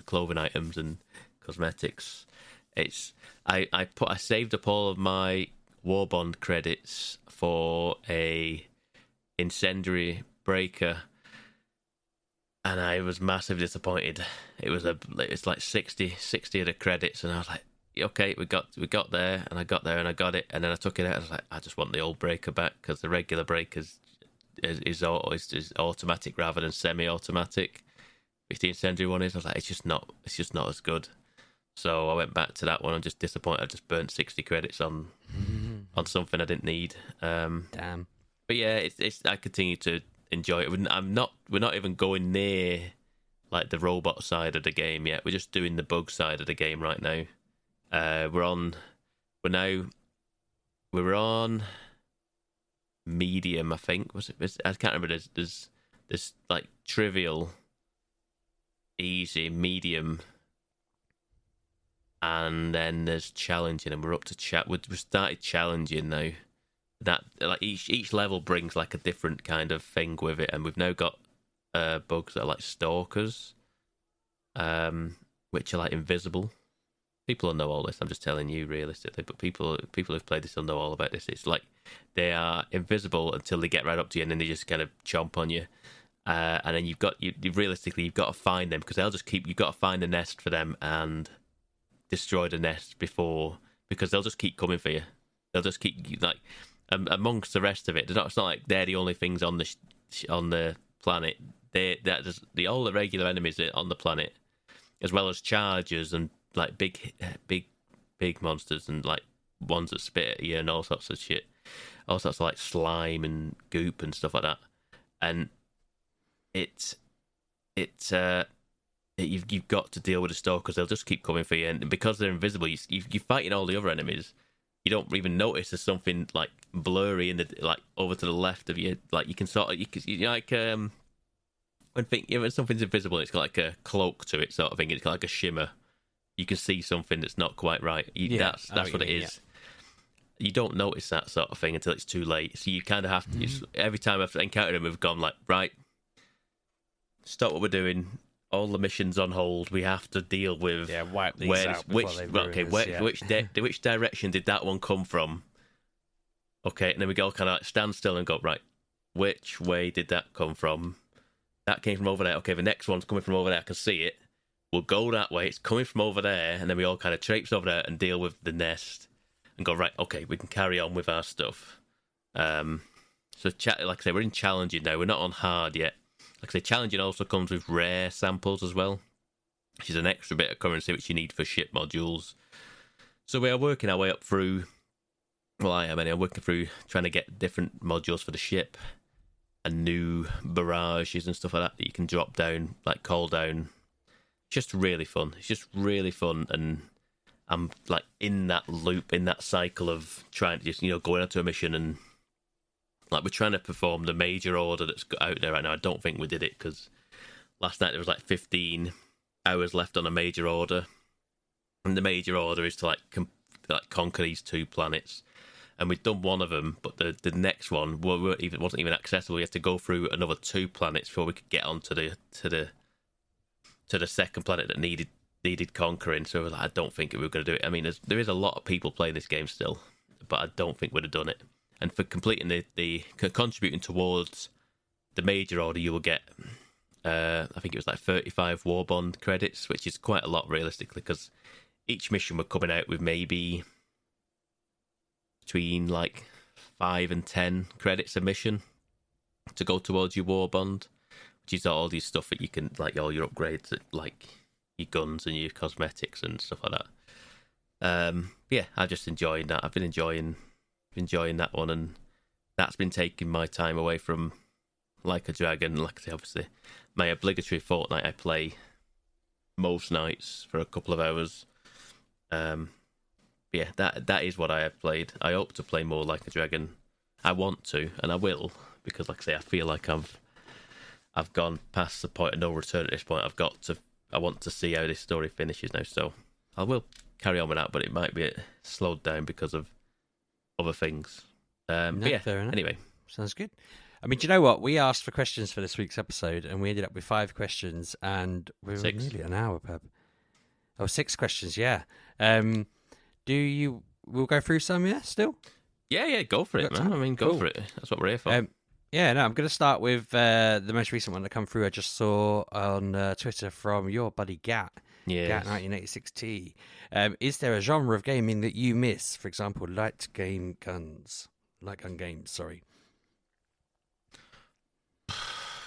clothing items and cosmetics. I saved up all of my war bond credits for a incendiary breaker, and I was massively disappointed. It's like 60 of the credits, and I was like, okay, we got there, and I got there and I got it, and then I took it out. I was like, I just want the old breaker back, because the regular breaker is automatic rather than semi-automatic. Which the incendiary one is. I was like, it's just not as good. So I went back to that one. I'm just disappointed. I just burnt 60 credits on something I didn't need. Damn. But yeah, I continue to enjoy it. We're not even going near like the robot side of the game yet. We're just doing the bug side of the game right now. We're on medium, I think. I can't remember. There's like trivial, easy, medium, and then there's challenging, and we're up to we started challenging now. That like each level brings like a different kind of thing with it, and we've now got bugs that are like stalkers, which are like invisible. People will know all this. I'm just telling you realistically, but people who've played this will know all about this. It's like they are invisible until they get right up to you, and then they just kind of chomp on you. and then you've realistically you've got to find them, because you've got to find the nest for them and destroy the nest before, because they'll just keep coming for you. They'll just keep like amongst the rest of it. It's not like they're the only things on the planet. All the regular enemies on the planet, as well as chargers and like big monsters and like ones that spit at you and all sorts of shit, all sorts of like slime and goop and stuff like that. And you've got to deal with the stalkers. They'll just keep coming for you, and because they're invisible, you're fighting all the other enemies. You don't even notice there's something like blurry in the like over to the left of you. Like you can sort of when something's invisible, it's got like a cloak to it, sort of thing. It's got like a shimmer. You can see something that's not quite right. That's what it is. Yeah. You don't notice that sort of thing until it's too late. So you kind of have to. Every time I've encountered them, we've gone like, right, stop what we're doing. All the missions on hold. We have to deal with wipe these out. Which direction did that one come from? Okay, and then we go kind of like stand still and go, right, which way did that come from? That came from over there. Okay, the next one's coming from over there. I can see it. We'll go that way. It's coming from over there, and then we all kind of traipse over there and deal with the nest and go, right, okay, we can carry on with our stuff. So like I say, we're in challenging now. We're not on hard yet. Like I say, challenging also comes with rare samples as well, which is an extra bit of currency which you need for ship modules. So we are working our way up through. Well, I am. I'm working through trying to get different modules for the ship and new barrages and stuff like that you can drop down, like call down. Just really fun. It's just really fun, and I'm like in that loop, in that cycle of trying to just going onto a mission, and like we're trying to perform the major order that's out there right now. I don't think we did it because last night there was like 15 hours left on a major order, and the major order is to like conquer these 2 planets, and we've done one of them, but the next one wasn't even accessible. We had to go through another 2 planets before we could get onto the second planet that needed conquering. So we're like, I don't think we were going to do it. I mean, there is a lot of people playing this game still, but I don't think we'd have done it. And for completing the contributing towards the major order, you will get, I think it was like 35 war bond credits, which is quite a lot realistically, because each mission we're coming out with maybe between like 5 and 10 credits a mission to go towards your war bond, which is all these stuff that you can, like all your upgrades, like your guns and your cosmetics and stuff like that. Yeah, I just enjoyed that. I've been enjoying that one, and that's been taking my time away from Like a Dragon. Like I say, obviously, my obligatory fortnight I play most nights for a couple of hours. Yeah, that is what I have played. I hope to play more Like a Dragon. I want to, and I will, because like I say, I feel like I've gone past the point of no return at this point. I want to see how this story finishes now, so I will carry on with that, but it might be slowed down because of other things. But yeah, fair enough. Anyway. Sounds good. I mean, do you know what? We asked for questions for this week's episode, and we ended up with 5 questions, and we were 6. nearly an hour, Pab. 6 questions, yeah. We'll go through some, yeah, still? Yeah, go for it, man. I mean, go for it. That's what we're here for. Yeah, no, I'm going to start with the most recent one that come through. I just saw on Twitter from your buddy Gat. Yeah. Gat1986T. Is there a genre of gaming that you miss? For example, light gun games, sorry.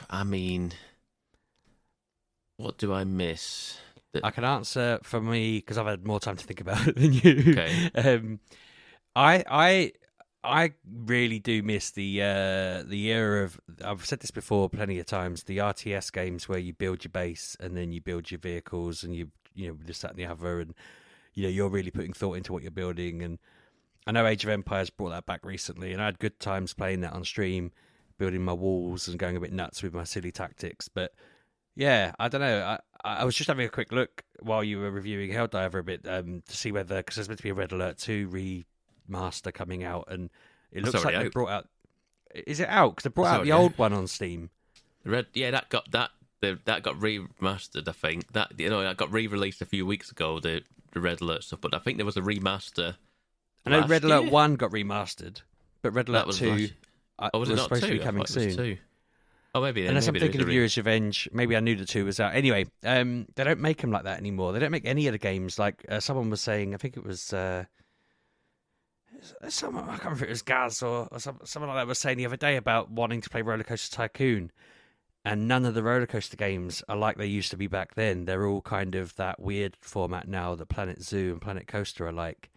I mean, what do I miss? I can answer for me because I've had more time to think about it than you. Okay. I really do miss the era of, I've said this before plenty of times, the RTS games where you build your base and then you build your vehicles and you this, that and the other, and you're really putting thought into what you're building. And I know Age of Empires brought that back recently, and I had good times playing that on stream, building my walls and going a bit nuts with my silly tactics. But yeah, I don't know. I was just having a quick look while you were reviewing Helldiver a bit to see whether, because there's meant to be a Red Alert 2 remaster coming out, and it looks like they brought out. Is it out? Because they brought out the old one on Steam. That got remastered. I think that got re-released a few weeks ago. The Red Alert stuff, but I think there was a remaster. I know Red Alert 1 got remastered, but Red Alert 2 was it was not supposed 2? to be coming soon. Oh, maybe. Unless I'm maybe there thinking is of Yuri's Revenge. Maybe I knew the 2 was out. Anyway, they don't make them like that anymore. They don't make any of the games. Like someone was saying, I think it was someone, I can't remember if it was Gaz or someone like that was saying the other day about wanting to play Roller Coaster Tycoon. And none of the roller coaster games are like they used to be back then. They're all kind of that weird format now that Planet Zoo and Planet Coaster are like.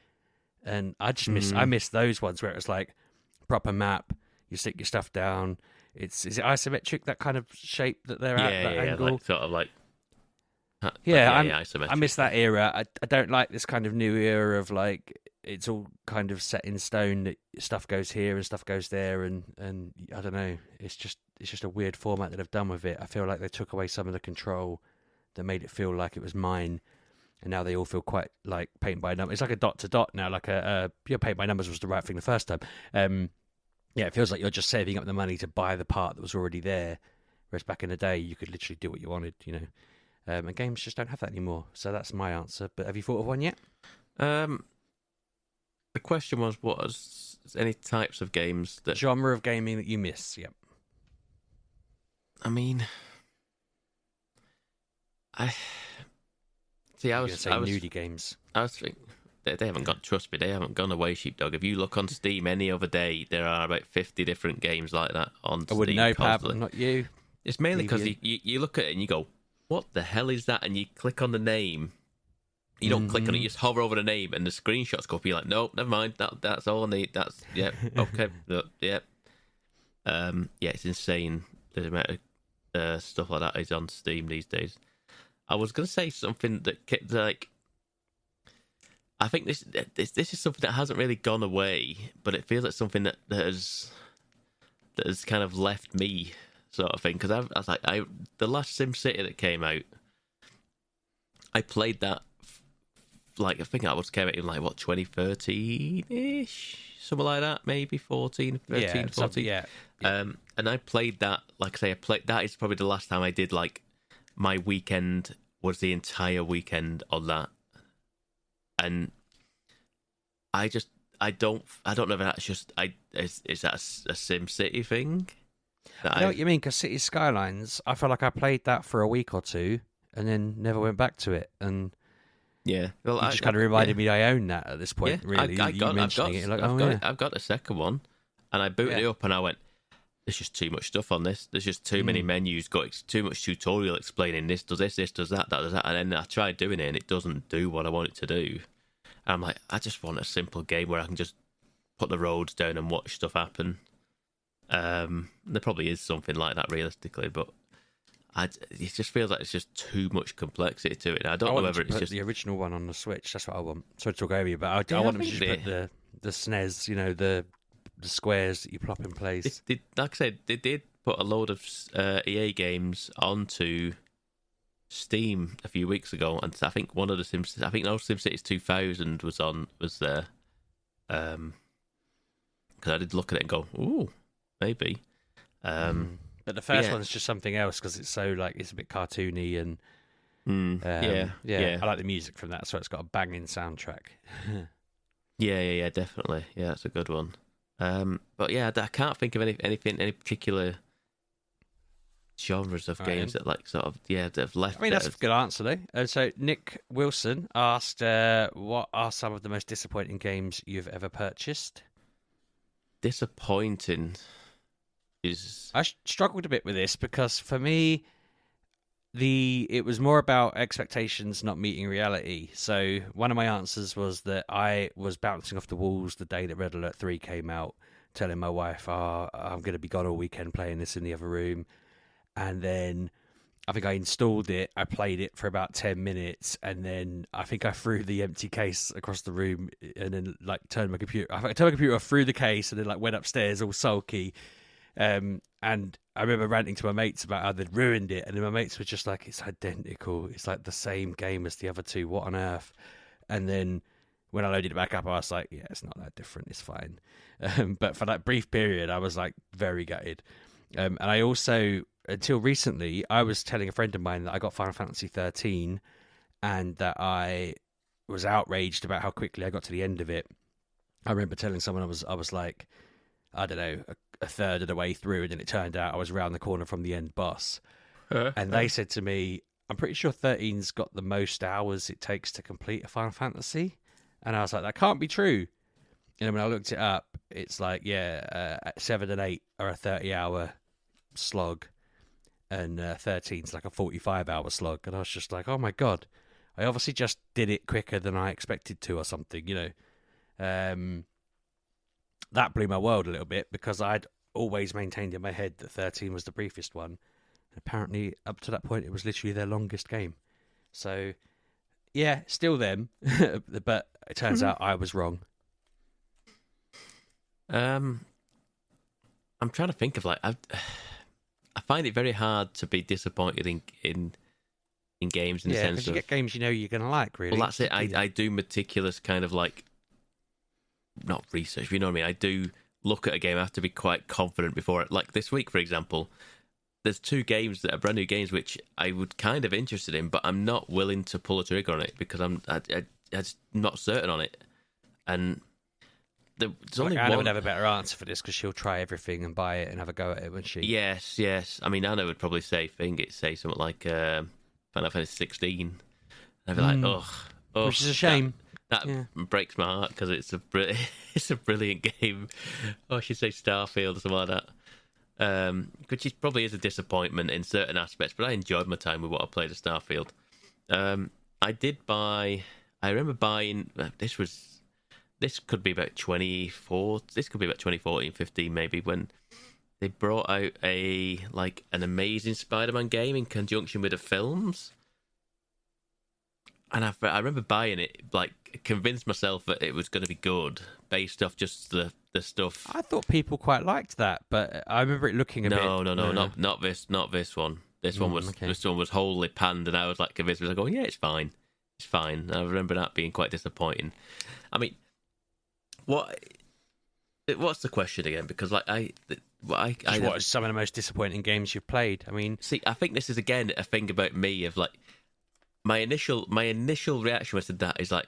And I just miss those ones where it was like proper map. You stick your stuff down. Is it isometric, that kind of shape that they're at, that angle? Like, sort of like I isometric. miss that era. I don't like this kind of new era of like it's all kind of set in stone that stuff goes here and stuff goes there, and I don't know. It's just a weird format that they've done with it. I feel like they took away some of the control that made it feel like it was mine, and now they all feel quite like paint by numbers. It's like a dot to dot now. Like paint by numbers was the right thing the first time. Yeah, it feels like you're just saving up the money to buy the part that was already there, whereas back in the day you could literally do what you wanted, you know. And games just don't have that anymore. So that's my answer. But have you thought of one yet? The question was, what is any types of games that genre of gaming that you miss? Yep. I mean, I was nudie games. I was thinking they haven't gone. Trust me, they haven't gone away, Sheepdog. If you look on Steam any other day, there are about 50 different games like that on Steam. I wouldn't know, Pab, not you. It's mainly because you look at it and you go, what the hell is that? And you click on the name. You don't click on it, you just hover over the name and the screenshots go up. You're like, nope, never mind. That's all I need. That's, okay. Yep. Yeah, it's insane the amount of stuff like that is on Steam these days. I was going to say something that, like, I think this is something that hasn't really gone away, but it feels like something that has kind of left me, sort of thing. Because I was like, the last SimCity that came out, I played that. Like, I think I came out in, like, what, 2013-ish? Something like that, maybe 14. Yeah. And I played that, like I say, that is probably the last time I did, like, my weekend was the entire weekend on that. And I don't know if that's just, is that a SimCity thing? I know what you mean, because City Skylines, I felt like I played that for a week or two and then never went back to it, and yeah, well, you just kind of reminded me I own that at this point. Yeah, really, I've got a second one, and I booted it up, and I went, "There's just too much stuff on this. There's just too many menus. Got too much tutorial explaining this does this does that does that." And then I tried doing it, and it doesn't do what I want it to do. And I'm like, I just want a simple game where I can just put the roads down and watch stuff happen. There probably is something like that realistically, but. It just feels like it's just too much complexity to it. I don't know whether it's just the original one on the Switch. That's what I want. Sorry to talk over you, but I want them to just put the SNES, you know, the squares that you plop in place. Like I said, they did put a load of EA games onto Steam a few weeks ago, and I think one of the SimCity 2000 was there. Because I did look at it and go, ooh, maybe. But the first one's just something else because it's so like it's a bit cartoony and I like the music from that, so it's got a banging soundtrack. yeah, definitely. Yeah, that's a good one. But yeah, I can't think of any particular genres of games that like sort of that have left. I mean, that's a good answer though. So Nick Wilson asked, "What are some of the most disappointing games you've ever purchased?" Disappointing. I struggled a bit with this because for me, it was more about expectations not meeting reality. So one of my answers was that I was bouncing off the walls the day that Red Alert 3 came out, telling my wife, I'm going to be gone all weekend playing this in the other room. And then I think I installed it, I played it for about 10 minutes, and then I think I threw the empty case across the room and then like turned my computer off, threw the case, and then like went upstairs all sulky. And I remember ranting to my mates about how they'd ruined it, and then my mates were just like, "It's identical. It's like the same game as the other two. What on earth?" And then when I loaded it back up, I was like, "Yeah, it's not that different. It's fine." But for that brief period, I was like very gutted. And I also, until recently, I was telling a friend of mine that I got Final Fantasy 13, and that I was outraged about how quickly I got to the end of it. I remember telling someone I was like, I don't know, a third of the way through, and then it turned out I was around the corner from the end boss. And they said to me, I'm pretty sure 13's got the most hours it takes to complete a Final Fantasy. And I was like, that can't be true. And when I looked it up, it's like, 7 and 8 are a 30-hour slog, and 13's like a 45-hour slog. And I was just like, oh my God, I obviously just did it quicker than I expected to or something, you know. That blew my world a little bit, because I'd always maintained in my head that 13 was the briefest one. And apparently, up to that point, it was literally their longest game. So, yeah, still them. But it turns out I was wrong. I'm trying to think of, like, I find it very hard to be disappointed in games in the sense of... you get games you know you're going to like, really. Well, that's it. I do meticulous kind of, like, not research, you know what I mean? I do look at a game. I have to be quite confident before it. Like this week, for example, there's 2 games that are brand new games which I would kind of interested in, but I'm not willing to pull a trigger on it because I'm just not certain on it. And there's only Anna one... would have a better answer for this, because she'll try everything and buy it and have a go at it, wouldn't she? Yes. I mean, Anna would probably say something like Final Fantasy 16. I'd be like, oh, which is a shame. That breaks my heart, because it's a brilliant game. Or I should say Starfield or something like that. Which probably is a disappointment in certain aspects, but I enjoyed my time with what I played at Starfield. I remember buying, this could be about 2014, 15 maybe, when they brought out an Amazing Spider-Man game in conjunction with the films. And I remember buying it, like, convinced myself that it was going to be good based off just the stuff. I thought people quite liked that, but I remember it looking a bit... No, not this one. This one was wholly panned, and I was like convinced. I was like, "Oh yeah, it's fine." And I remember that being quite disappointing. I mean, what's the question again? Because like what are some of the most disappointing games you've played? I mean, see, I think this is again a thing about me of like my initial reaction was to that is like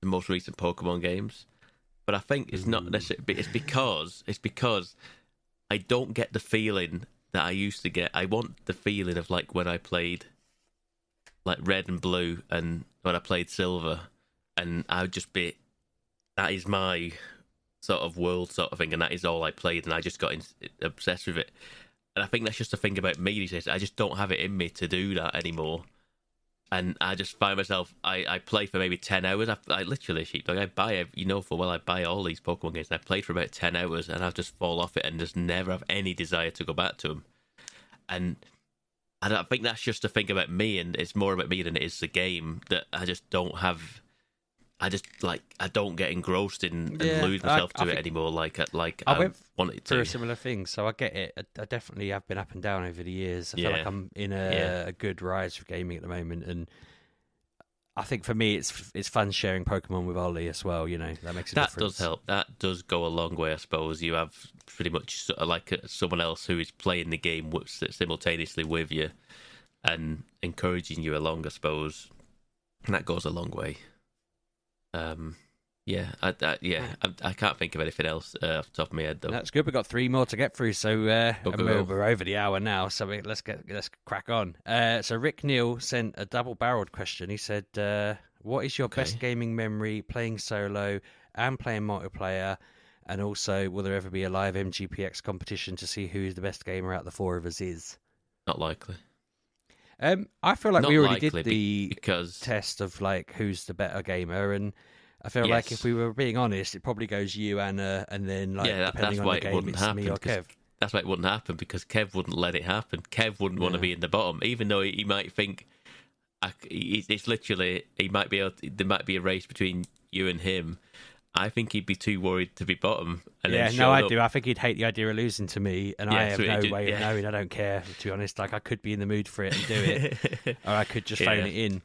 the most recent Pokemon games, but I think it's not necessarily. It's because I don't get the feeling that I used to get. I want the feeling of like when I played like Red and Blue, and when I played Silver, and I would just be, that is my sort of world sort of thing, and that is all I played, and I just got obsessed with it. And I think that's just a thing about me these days. I just don't have it in me to do that anymore. And I just find myself, I play for maybe 10 hours. I literally, Sheepdog, I buy all these Pokemon games, and I played for about 10 hours, and I'll just fall off it and just never have any desire to go back to them. And I think that's just a thing about me, and it's more about me than it is the game, that I just don't have... I don't get engrossed in and lose myself to it anymore like I went wanted to. Through a similar thing, so I get it. I definitely have been up and down over the years. I feel like I'm in a good rise for gaming at the moment, and I think for me it's fun sharing Pokemon with Ollie as well. You know, that makes a difference. That does help. That does go a long way, I suppose. You have pretty much sort of like someone else who is playing the game simultaneously with you and encouraging you along, I suppose, and that goes a long way. I can't think of anything else off the top of my head though. That's good. We've got 3 more to get through, so we're over the hour now. So let's crack on. So Rick Neal sent a double-barreled question. He said, "What is your best gaming memory playing solo and playing multiplayer? And also, will there ever be a live MGPX competition to see who is the best gamer out of the 4 of us is?" Not likely. I feel like Not we already likely, did the because test of like who's the better gamer, and I feel like if we were being honest, it probably goes you, Anna, and then like depending on the game, it's me or Kev. That's why it wouldn't happen, because Kev wouldn't let it happen. Kev wouldn't want to be in the bottom, even though he might think it's literally there might be a race between you and him. I think he'd be too worried to be bottom. And I do. I think he'd hate the idea of losing to me, and I have no way of knowing. I don't care, to be honest. Like, I could be in the mood for it and do it, or I could just phone it in.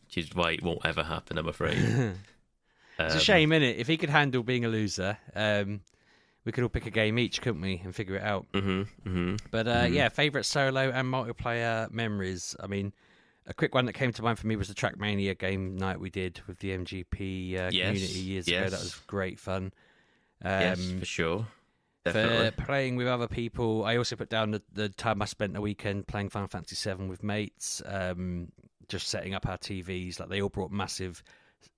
Which is why it won't ever happen, I'm afraid. It's a shame, isn't it? If he could handle being a loser, we could all pick a game each, couldn't we, and figure it out. But favourite solo and multiplayer memories. I mean, a quick one that came to mind for me was the Trackmania game night we did with the MGP community years ago. That was great fun. Yes, for sure. Definitely. For playing with other people, I also put down the time I spent a weekend playing Final Fantasy VII with mates, just setting up our TVs. Like, they all brought massive,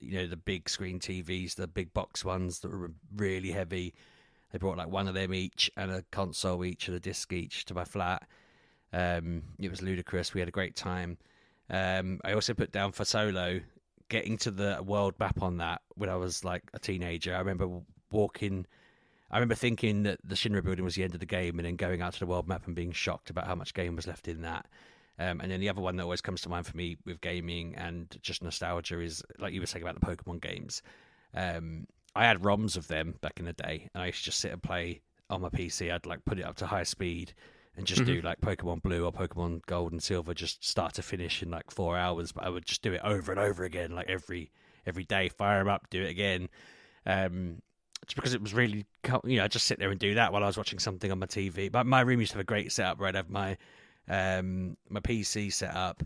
the big screen TVs, the big box ones that were really heavy. They brought like one of them each and a console each and a disc each to my flat. It was ludicrous. We had a great time. I also put down for solo, getting to the world map on that when I was like a teenager. I remember thinking that the Shinra building was the end of the game, and then going out to the world map and being shocked about how much game was left in that. And then the other one that always comes to mind for me with gaming and just nostalgia is, like you were saying about the Pokemon games. I had ROMs of them back in the day, and I used to just sit and play on my PC. I'd like put it up to high speed and just do like Pokemon Blue or Pokemon Gold and Silver, just start to finish in like 4 hours. But I would just do it over and over again, like every day, fire them up, do it again. Just because it was really, I'd just sit there and do that while I was watching something on my TV. But my room used to have a great setup where I'd have my PC set up,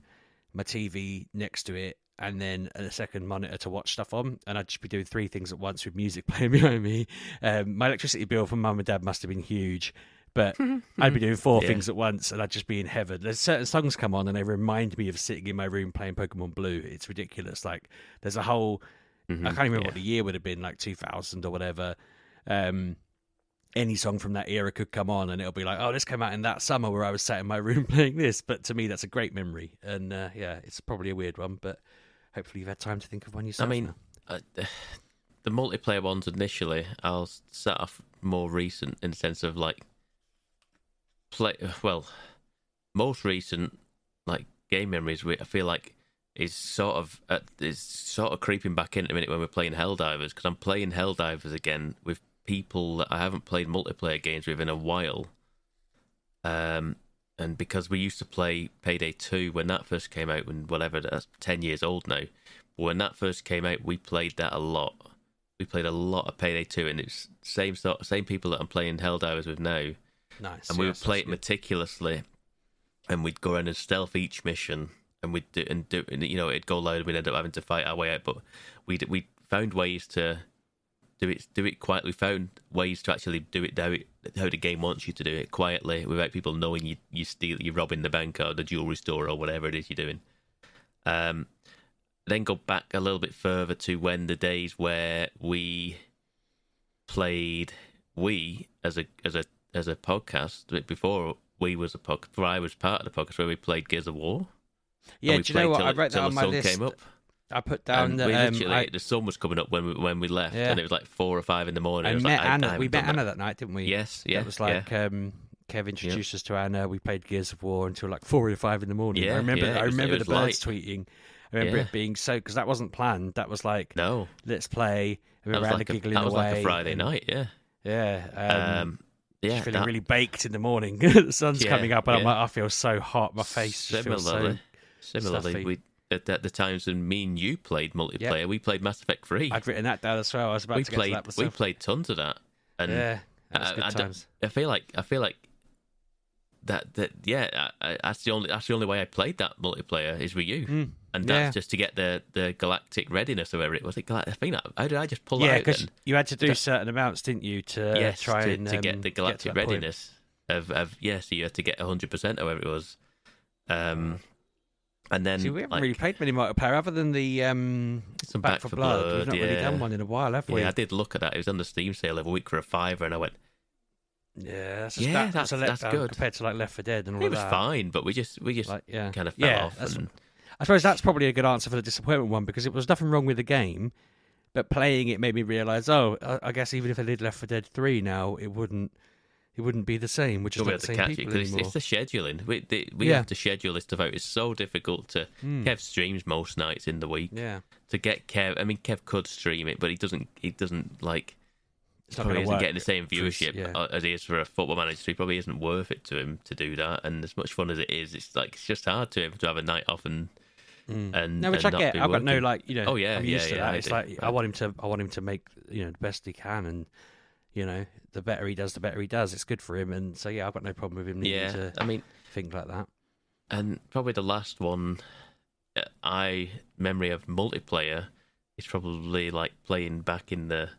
my TV next to it, and then a second monitor to watch stuff on, and I'd just be doing 3 things at once with music playing behind me. My electricity bill from mum and dad must have been huge, but I'd be doing 4 things at once, and I'd just be in heaven. There's certain songs come on, and they remind me of sitting in my room playing Pokemon Blue. It's ridiculous. Like, there's a whole... I can't remember what the year would have been, like 2000 or whatever. Any song from that era could come on, and it'll be like, oh, this came out in that summer where I was sat in my room playing this. But to me, that's a great memory. And it's probably a weird one, but hopefully you've had time to think of one yourself. I mean, the multiplayer ones initially, I'll set off more recent in the sense of like most recent like game memories. I feel like is sort of creeping back in a minute when we're playing Helldivers, because I'm playing Helldivers again with people that I haven't played multiplayer games with in a while. And because we used to play Payday 2 when that first came out, when whatever, that's 10 years old now. But when that first came out, we played that a lot. We played a lot of Payday 2, and it's same people that I'm playing Helldivers with now. Nice. And we would play it meticulously, and we'd go around and stealth each mission, and we'd do, it'd go loud, and we'd end up having to fight our way out. But we found ways to do it quietly. We found ways to actually do it how the game wants you to do it, quietly, without people knowing you're robbing the bank or the jewelry store or whatever it is you're doing. Then go back a little bit further to when the days where we played as a podcast, before I was part of the podcast, where we played Gears of War. Yeah, do you know what? I wrote that on my list. Came up. I put down that the sun was coming up when we left, and it was like 4 or 5 in the morning. We met Anna that night, didn't we? Yes, yeah. It was like Kev introduced us to Anna. We played Gears of War until like 4 or 5 in the morning. Yeah, I remember the birds light. tweeting. I remember it being so, because that wasn't planned. That was like, no, let's play. And we were around giggling that was away. like a Friday night, yeah. Yeah. Just feeling really baked in the morning. The sun's coming up, and I'm like, I feel so hot. My face just feels so Similarly, stuffy. At the times when me and you played multiplayer, we played Mass Effect 3. I'd written that down as well. I was about to get to that myself. We played tons of that. And that was good times. I feel like that that's the only way I played that multiplayer is with you. And that's just to get the galactic readiness or whatever it was. I think how did I just pull that out? Yeah, because you had to do certain amounts, didn't you, to try and to get the galactic readiness of so you had to get 100% or whatever it was. And then we haven't really played many multiplayer other than the some Back 4 Blood. We've not really done one in a while, have we? Yeah, I did look at that. It was on the Steam sale of a week for $5, and I went, that's good compared to like Left 4 Dead and all that. It was fine, but we just kind of fell off. I suppose that's probably a good answer for the disappointment one, because it was nothing wrong with the game, but playing it made me realise, I guess even if I did Left 4 Dead 3 now, it wouldn't be the same, which is not the same people anymore. It's the scheduling. We have to schedule this stuff out. It's so difficult to... Kev streams most nights in the week. Yeah. To get Kev... I mean, Kev could stream it, but he doesn't like... Probably isn't getting the same viewership as he is for a Football Manager. So he probably isn't worth it to him to do that. And as much fun as it is, it's just hard to him to have a night off and no, which I get. I've got no I'm used to that. It's I want him to make the best he can, and the better he does, the better he does. It's good for him, and so I've got no problem with him needing to think like that. And probably the last one, memory of multiplayer is probably like playing back in the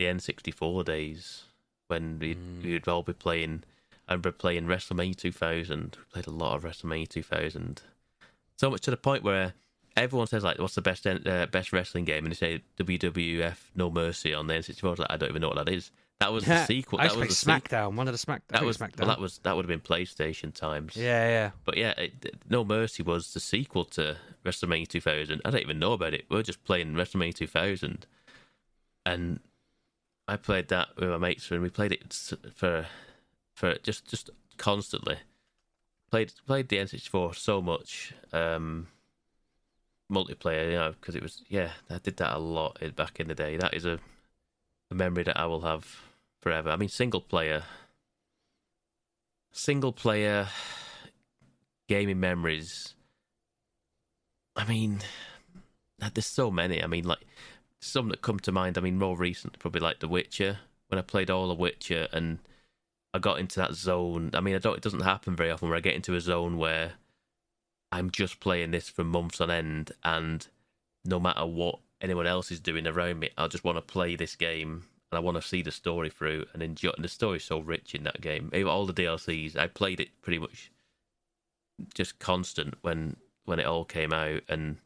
the N64 days when we'd all be playing. I remember playing WrestleMania 2000. We played a lot of WrestleMania 2000. So much to the point where everyone says, like, what's the best wrestling game? And they say WWF No Mercy on the N64. I was like, I don't even know what that is. That was the sequel. I used that to was play the SmackDown. One of the SmackDown. Well, that would have been PlayStation times. Yeah. But yeah, No Mercy was the sequel to WrestleMania 2000. I don't even know about it. We were just playing WrestleMania 2000, and I played that with my mates, and we played it for just constantly. Played the N64 so much. Multiplayer, because it was, I did that a lot back in the day. That is a memory that I will have forever. I mean, single player gaming memories. I mean, there's so many. I mean, like, some that come to mind. I mean, more recent, probably like The Witcher. When I played all The Witcher and I got into that zone. I mean, it doesn't happen very often where I get into a zone where I'm just playing this for months on end, and no matter what anyone else is doing around me, I just want to play this game, and I want to see the story through and enjoy. And the story's so rich in that game. Even all the DLCs, I played it pretty much just constant when it all came out, and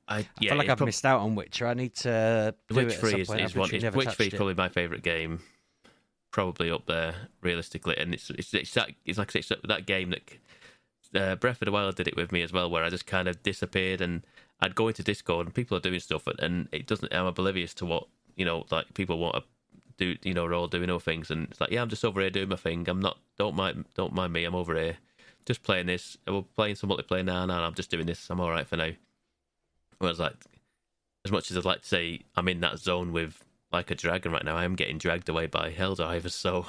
I feel like I've missed out on Witcher. I need to do Witcher it 3 at some point. is one. Witcher 3 is probably my favourite game, probably up there realistically. And it's like it's that game that Breath of the Wild did it with me as well, where I just kind of disappeared, and I'd go into Discord and people are doing stuff, and it doesn't. I'm oblivious to what like people want to do. They're all doing other things, and it's like, I'm just over here doing my thing. I'm not. Don't mind me. I'm over here just playing this. We're playing some multiplayer now. I'm just doing this. I'm all right for now. Whereas, like, as much as I'd like to say I'm in that zone with Like a Dragon right now, I am getting dragged away by Helldivers, so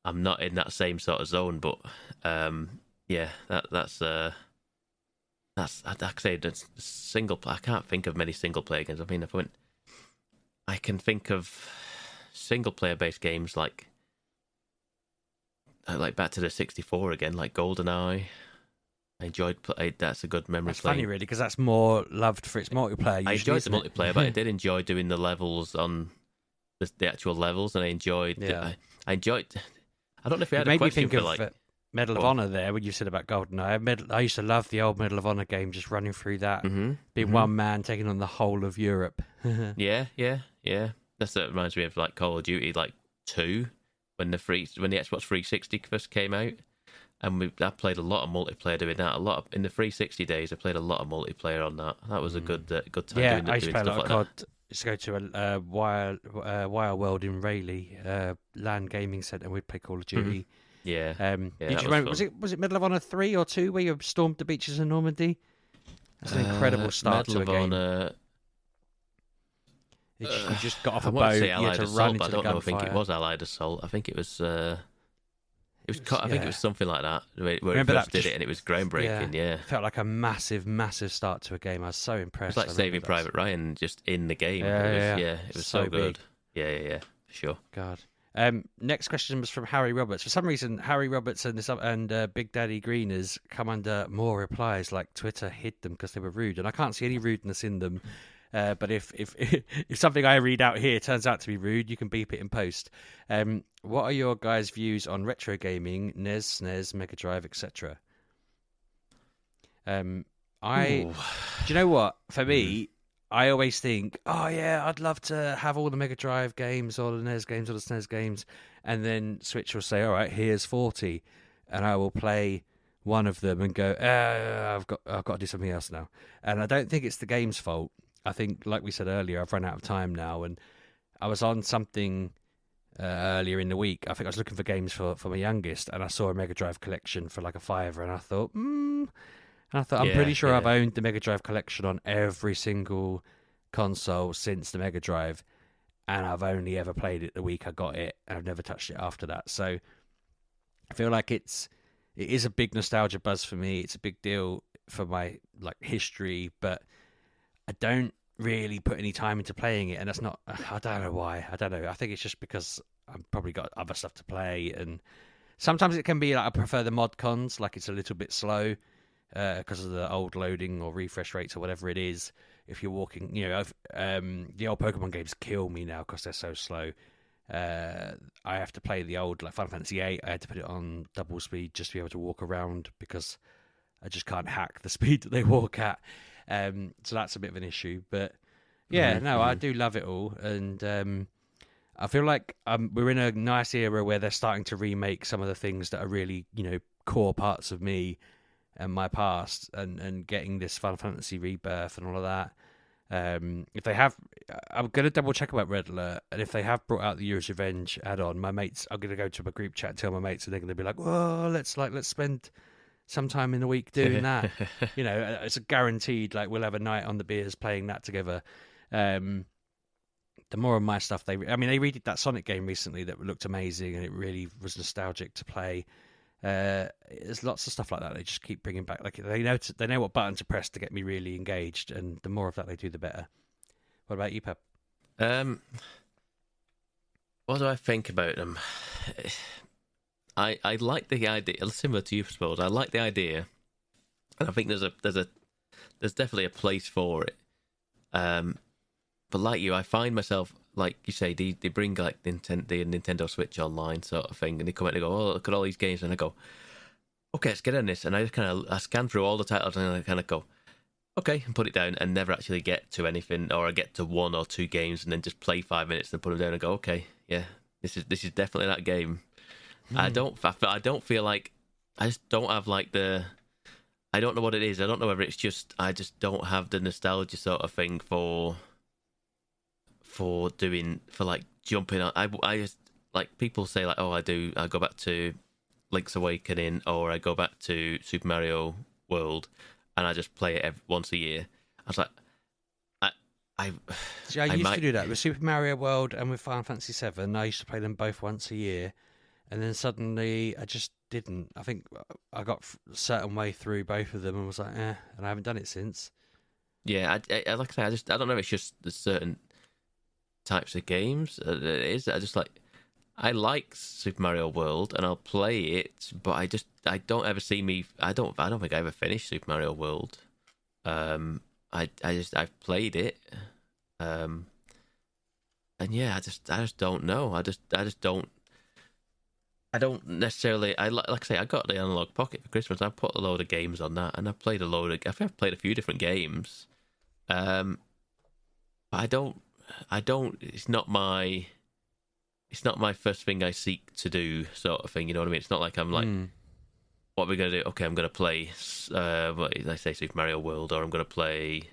I'm not in that same sort of zone. But that's like I say, that's single. I can't think of many single player games. I mean, I can think of single player based games like back to the 64 again, like GoldenEye. I enjoyed that's a good memory. That's funny, really, because that's more loved for its multiplayer. I enjoyed the multiplayer, but I did enjoy doing the levels on the actual levels, and I enjoyed. I enjoyed. I don't know if you had a question for like Medal of Honor there when you said about GoldenEye. I used to love the old Medal of Honor game, just running through that, being one man taking on the whole of Europe. Yeah. That reminds me of like Call of Duty, like 2, when the Xbox 360 first came out. And I played a lot of multiplayer doing that. In the 360 days, I played a lot of multiplayer on that. That was a good time. Yeah, doing I used to play a lot of COD. That. Used to go to a Wire World in Rayleigh, LAN gaming centre. We'd play Call of Duty. Yeah. Did you remember? Was it Medal of Honor 3 or 2 where you stormed the beaches of Normandy? That's an incredible start to a game. Honor... You just got off a boat. I say Allied Assault, but I don't know. I think it was Allied Assault. I think it was. I think it was something like that where it first did it, and it was groundbreaking. Yeah, felt like a massive start to a game. I was so impressed. It's like Saving Private Ryan, just in the game. It was so good. Yeah, sure. God. Next question was from Harry Roberts. For some reason, Harry Roberts and Big Daddy Greeners come under more replies, like Twitter hid them because they were rude, and I can't see any rudeness in them. But if something I read out here turns out to be rude, you can beep it in post. What are your guys' views on retro gaming, NES, SNES, Mega Drive, etc.? Do you know what? For me, I always think, I'd love to have all the Mega Drive games, or the NES games, or the SNES games, and then Switch will say, all right, here's 40, and I will play one of them and go, I've got to do something else now. And I don't think it's the game's fault. I think, like we said earlier, I've run out of time now, and I was on something earlier in the week. I think I was looking for games for my youngest, and I saw a Mega Drive collection for like a $5, and I thought, I'm pretty sure I've owned the Mega Drive collection on every single console since the Mega Drive, and I've only ever played it the week I got it, and I've never touched it after that. So I feel like it is a big nostalgia buzz for me. It's a big deal for my like history, but I don't really put any time into playing it, and that's not. I don't know why. I don't know. I think it's just because I've probably got other stuff to play, and sometimes it can be like I prefer the mod cons, like it's a little bit slow because of the old loading or refresh rates or whatever it is. if you're walking, the old Pokemon games kill me now because they're so slow. I have to play the old like Final Fantasy VIII. I had to put it on double speed just to be able to walk around because I just can't hack the speed that they walk at. So that's a bit of an issue. But yeah, I do love it all, and I feel like we're in a nice era where they're starting to remake some of the things that are really, core parts of me and my past, and getting this Final Fantasy Rebirth and all of that. If they have, I'm going to double check about Red Alert, and if they have brought out the Year's Revenge add-on, my mates, I'm going to go to a group chat and tell my mates, and they're going to be like, "Oh, let's spend some time in the week doing that." It's a guaranteed. Like we'll have a night on the beers playing that together. The more of my stuff they redid that Sonic game recently that looked amazing, and it really was nostalgic to play. There's lots of stuff like that they just keep bringing back. Like they know what button to press to get me really engaged, and the more of that they do, the better. What about you, Pep? What do I think about them? I like the idea. Similar to you, I suppose. I like the idea, and I think there's definitely a place for it. But like you, I find myself, like you say, they bring like the Nintendo Switch Online sort of thing, and they come out and they go, "Oh, look at all these games," and I go, "Okay, let's get on this." And I just scan through all the titles, and I kind of go, "Okay," and put it down, and never actually get to anything, or I get to 1 or 2 games, and then just play 5 minutes and put them down and go, "Okay, yeah, this is definitely that game." I don't feel like I just don't have like I don't know what it is. I don't know whether it's just I just don't have the nostalgia sort of thing for like jumping on. I just like people say like, "Oh, I go back to Link's Awakening or I go back to Super Mario World and I just play it once a year." I was like, I used to do that with Super Mario World and with Final Fantasy VII. I used to play them both once a year, and then suddenly I just didn't. I think I got a certain way through both of them and was like, and I haven't done it since. Yeah, I like I say, I don't know if it's just the certain types of games it is. I like Super Mario World and I'll play it, but I don't ever see me. I don't think I ever finished Super Mario World. I've played it, and yeah, I just don't know. I just don't. I don't necessarily. Like I say, I got the Analog Pocket for Christmas. I put a load of games on that, and I played a load of. I think I've played a few different games. But I don't. It's not my first thing I seek to do, sort of thing. You know what I mean? It's not like I'm like, what are we gonna do? Okay, I'm gonna play. I say Super Mario World, or I'm gonna play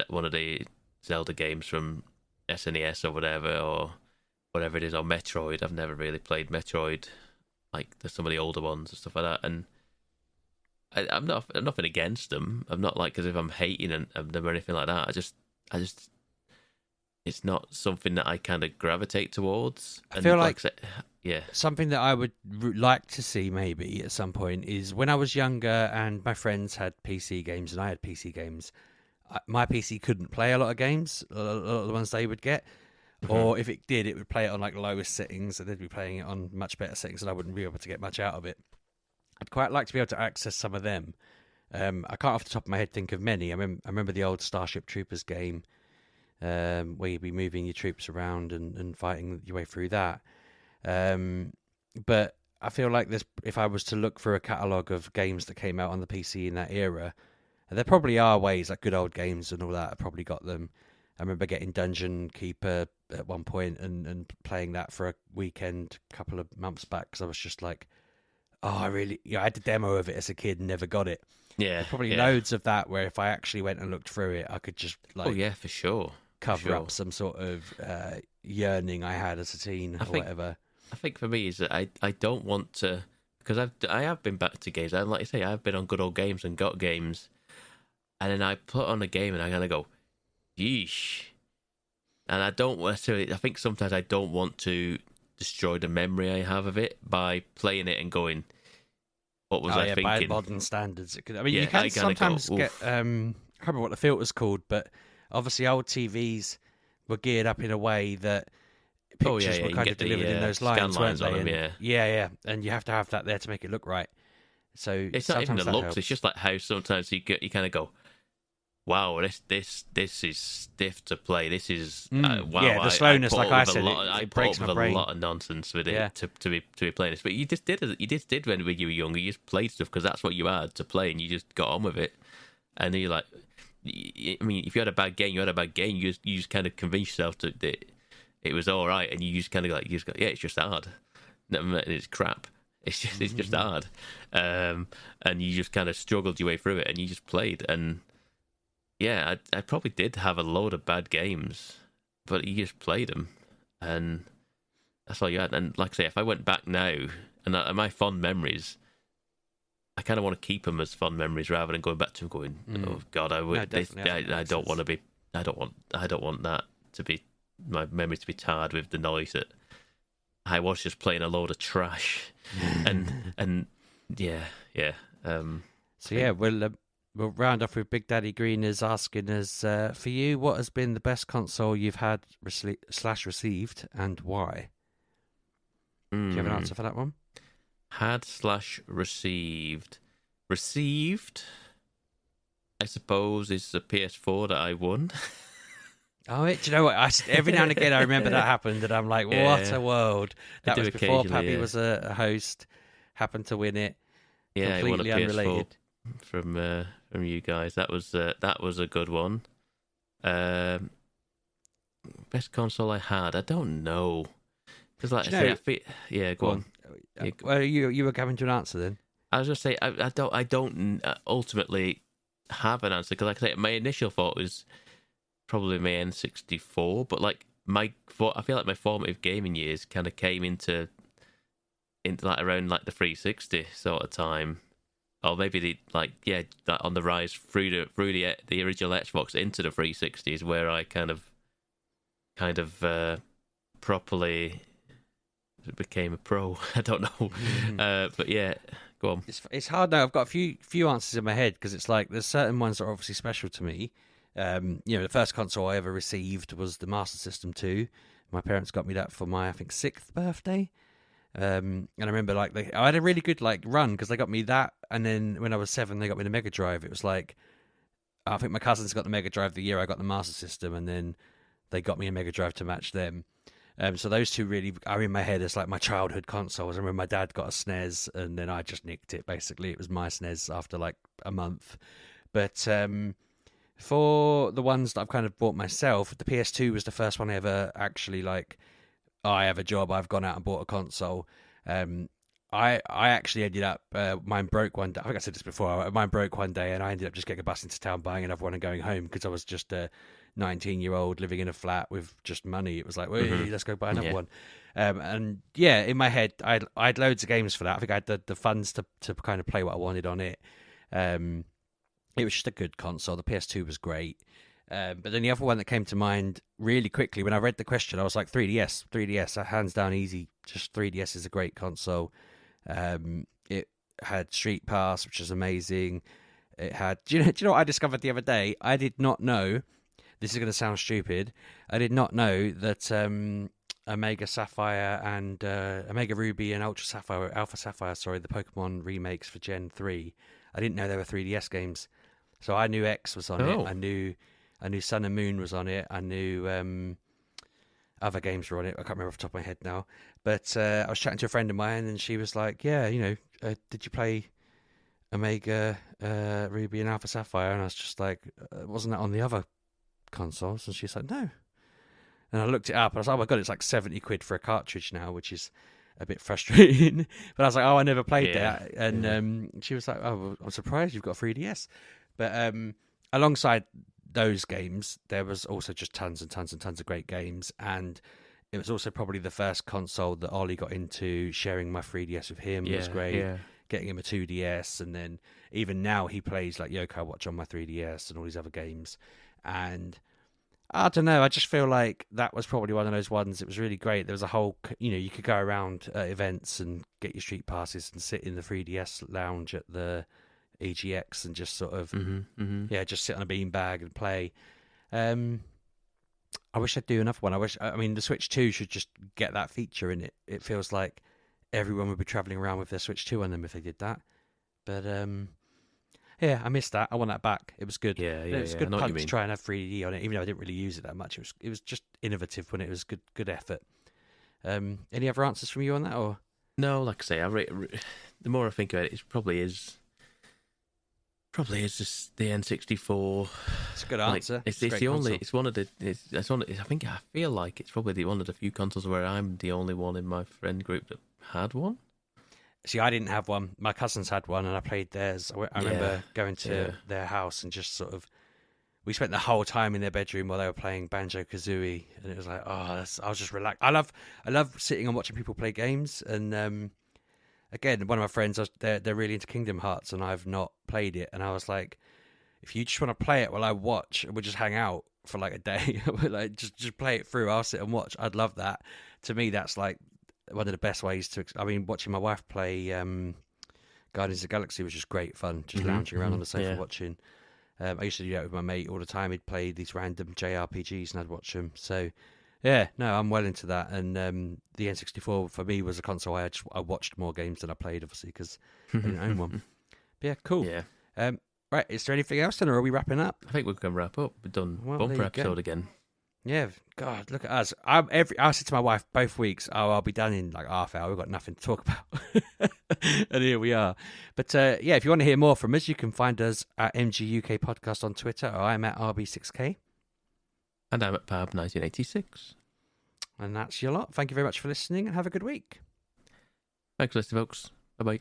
one of the Zelda games from SNES or whatever, or whatever it is, or Metroid. I've never really played Metroid, like some of the older ones and stuff like that. And I'm nothing against them. I'm not like as if I'm hating them or anything like that. I just. It's not something that I kind of gravitate towards. I feel like yeah, something that I would like to see maybe at some point is when I was younger and my friends had PC games and I had PC games, my PC couldn't play a lot of games, a lot of the ones they would get. Or if it did, it would play it on like lowest settings, and they'd be playing it on much better settings, and I wouldn't be able to get much out of it. I'd quite like to be able to access some of them. I can't off the top of my head think of many. I remember the old Starship Troopers game, where you'd be moving your troops around and fighting your way through that. But I feel like if I was to look for a catalogue of games that came out on the PC in that era, there probably are ways, like good old games and all that. I probably got them. I remember getting Dungeon Keeper at one point and playing that for a weekend a couple of months back because I was just like, I had the demo of it as a kid and never got it. Yeah, There's probably loads of that where if I actually went and looked through it, I could just for sure, cover up some sort of yearning I had as a teen or whatever. I think for me is that I don't want to, because I have been back to games. Like you say, I've been on good old games and got games, and then I put on a game and I kind of go, yeesh. And I don't necessarily. I think sometimes I don't want to destroy the memory I have of it by playing it and going, "What was I thinking?" By modern standards, you can sometimes get. I can't remember what the filter's called, but obviously old TVs were geared up in a way that pictures were kind of delivered in those lines, weren't they? Yeah, and you have to have that there to make it look right. So it's not even the looks; it's just like how sometimes you kind of go, wow, this is stiff to play. This is wow. Yeah, the slowness, like I said, I it put breaks up my with brain. a lot of nonsense with Yeah. it to be playing this. But you just did when you were younger. You just played stuff because that's what you had to play, and you just got on with it. And then you're like, I mean, if you had a bad game, you had a bad game. You just kind of convince yourself that it was all right, and you just kind of like you just go, yeah, it's just hard. And it's crap. It's just hard. And you just kind of struggled your way through it, and you just played. And yeah, I probably did have a load of bad games, but you just played them, and that's all you had. And like I say, if I went back now, and my fond memories, I kind of want to keep them as fond memories rather than going back to them going, oh God, I would. I don't want to be. I don't want that to be my memories to be tarred with the noise that I was just playing a load of trash, and yeah. So yeah, we'll round off with Big Daddy Green is asking us, for you, what has been the best console you've had / received, and why? Do you have an answer for that one? Had / received. Received, I suppose, is the PS4 that I won. Oh, do you know what? Every now and again I remember that happened, and I'm like, what a world. That was before Pabby was a host, happened to win it. Yeah, completely I won a unrelated. PS4 from you guys. That was a good one. Best console I had, I don't know. Because like I say, yeah, go on. Well, you were coming to an answer then. I was just say I don't ultimately have an answer because, like I say, my initial thought was probably my N64, but like I feel like my formative gaming years kind of came into like around like the 360 sort of time, or maybe that on the rise through the original Xbox into the 360 is where I kind of properly became a pro. I don't know, but yeah, go on. It's hard now. I've got a few answers in my head because it's like there's certain ones that are obviously special to me. The first console I ever received was the Master System 2. My parents got me that for my, I think, 6th birthday. And I remember I had a really good run because they got me that, and then when I was 7, they got me the Mega Drive. It was like, I think my cousins got the Mega Drive the year I got the Master System, and then they got me a Mega Drive to match them. So those two really are in my head as like my childhood consoles. I remember my dad got a SNES, and then I just nicked it. Basically, it was my SNES after like a month. But for the ones that I've kind of bought myself, the PS2 was the first one I ever actually I have a job, I've gone out and bought a console. I actually ended up, mine broke one day. I think I said this before. Mine broke one day, and I ended up just getting a bus into town, buying another one, and going home because I was just a 19-year-old living in a flat with just money. It was like, well, let's go buy another one. And yeah, in my head, I had loads of games for that. I think I had the funds to kind of play what I wanted on it. It was just a good console. The PS2 was great. But then the other one that came to mind really quickly when I read the question, I was like 3DS, hands down easy. Just 3DS is a great console. It had Street Pass, which is amazing. It had, do you know what I discovered the other day? I did not know, this is going to sound stupid, I did not know that Omega Sapphire and Omega Ruby and Alpha Sapphire, the Pokemon remakes for Gen 3, I didn't know they were 3DS games. So I knew X was on it. I knew Sun and Moon was on it. I knew other games were on it. I can't remember off the top of my head now. But I was chatting to a friend of mine, and she was like, yeah, did you play Omega Ruby and Alpha Sapphire? And I was just like, wasn't that on the other consoles? And she's like, no. And I looked it up, and I was like, oh my God, it's like 70 quid for a cartridge now, which is a bit frustrating. But I was like, oh, I never played that. And she was like, oh, well, I'm surprised you've got a 3DS. But alongside those games, there was also just tons and tons and tons of great games, and it was also probably the first console that Ollie got into. Sharing my 3DS with him was great. Getting him a 2DS, and then even now he plays like Yokai Watch on my 3DS and all these other games. And I don't know, I just feel like that was probably one of those ones. It was really great. There was a whole, you could go around events and get your street passes and sit in the 3DS lounge at the EGX and just sort of just sit on a beanbag and play. I wish I'd do another one. I mean the Switch 2 should just get that feature in it. It feels like everyone would be traveling around with their Switch 2 on them if they did that. But Yeah, I missed that. I want that back. It was good. Yeah, It was a I good know what you punt to mean. try and have 3D on it, even though I didn't really use it that much. It was just innovative when it was good effort. Any other answers from you on that, or No, like I say, the more I think about it, it probably is just the N64. it's a good Like, answer. it's a great the only. console. It's one of the. I feel like it's probably one of the few consoles where I'm the only one in my friend group that had one. See, I didn't have one. My cousins had one, and I played theirs. I remember Yeah, going to yeah. their house and just sort of. We spent the whole time in their bedroom while they were playing Banjo Kazooie, and it was like, I was just relaxed. I love sitting and watching people play games, and again, one of my friends, they're really into Kingdom Hearts, and I've not played it, and I was like, if you just want to play it while I watch, and we'll just hang out for like a day, like just play it through. I'll sit and watch. I'd love that. To me, that's like one of the best ways to. I mean, watching my wife play Guardians of the Galaxy was just great fun. Just lounging around on the sofa watching. I used to do that with my mate all the time. He'd play these random JRPGs and I'd watch them. So, yeah, no, I'm well into that. And the N64 for me was a console I watched more games than I played, obviously, because I didn't own one. But yeah, cool. Yeah. Right, is there anything else then, or are we wrapping up? I think we can wrap up. We've done Well, there bumper you go. episode again. Yeah, God, look at us. I said to my wife both weeks, I'll be done in like half hour. We've got nothing to talk about. And here we are. But yeah, if you want to hear more from us, you can find us at MGUK Podcast on Twitter, or I'm at RB6K. And I'm at Pab 1986. And that's your lot. Thank you very much for listening, and have a good week. Thanks for listening, folks. Bye-bye.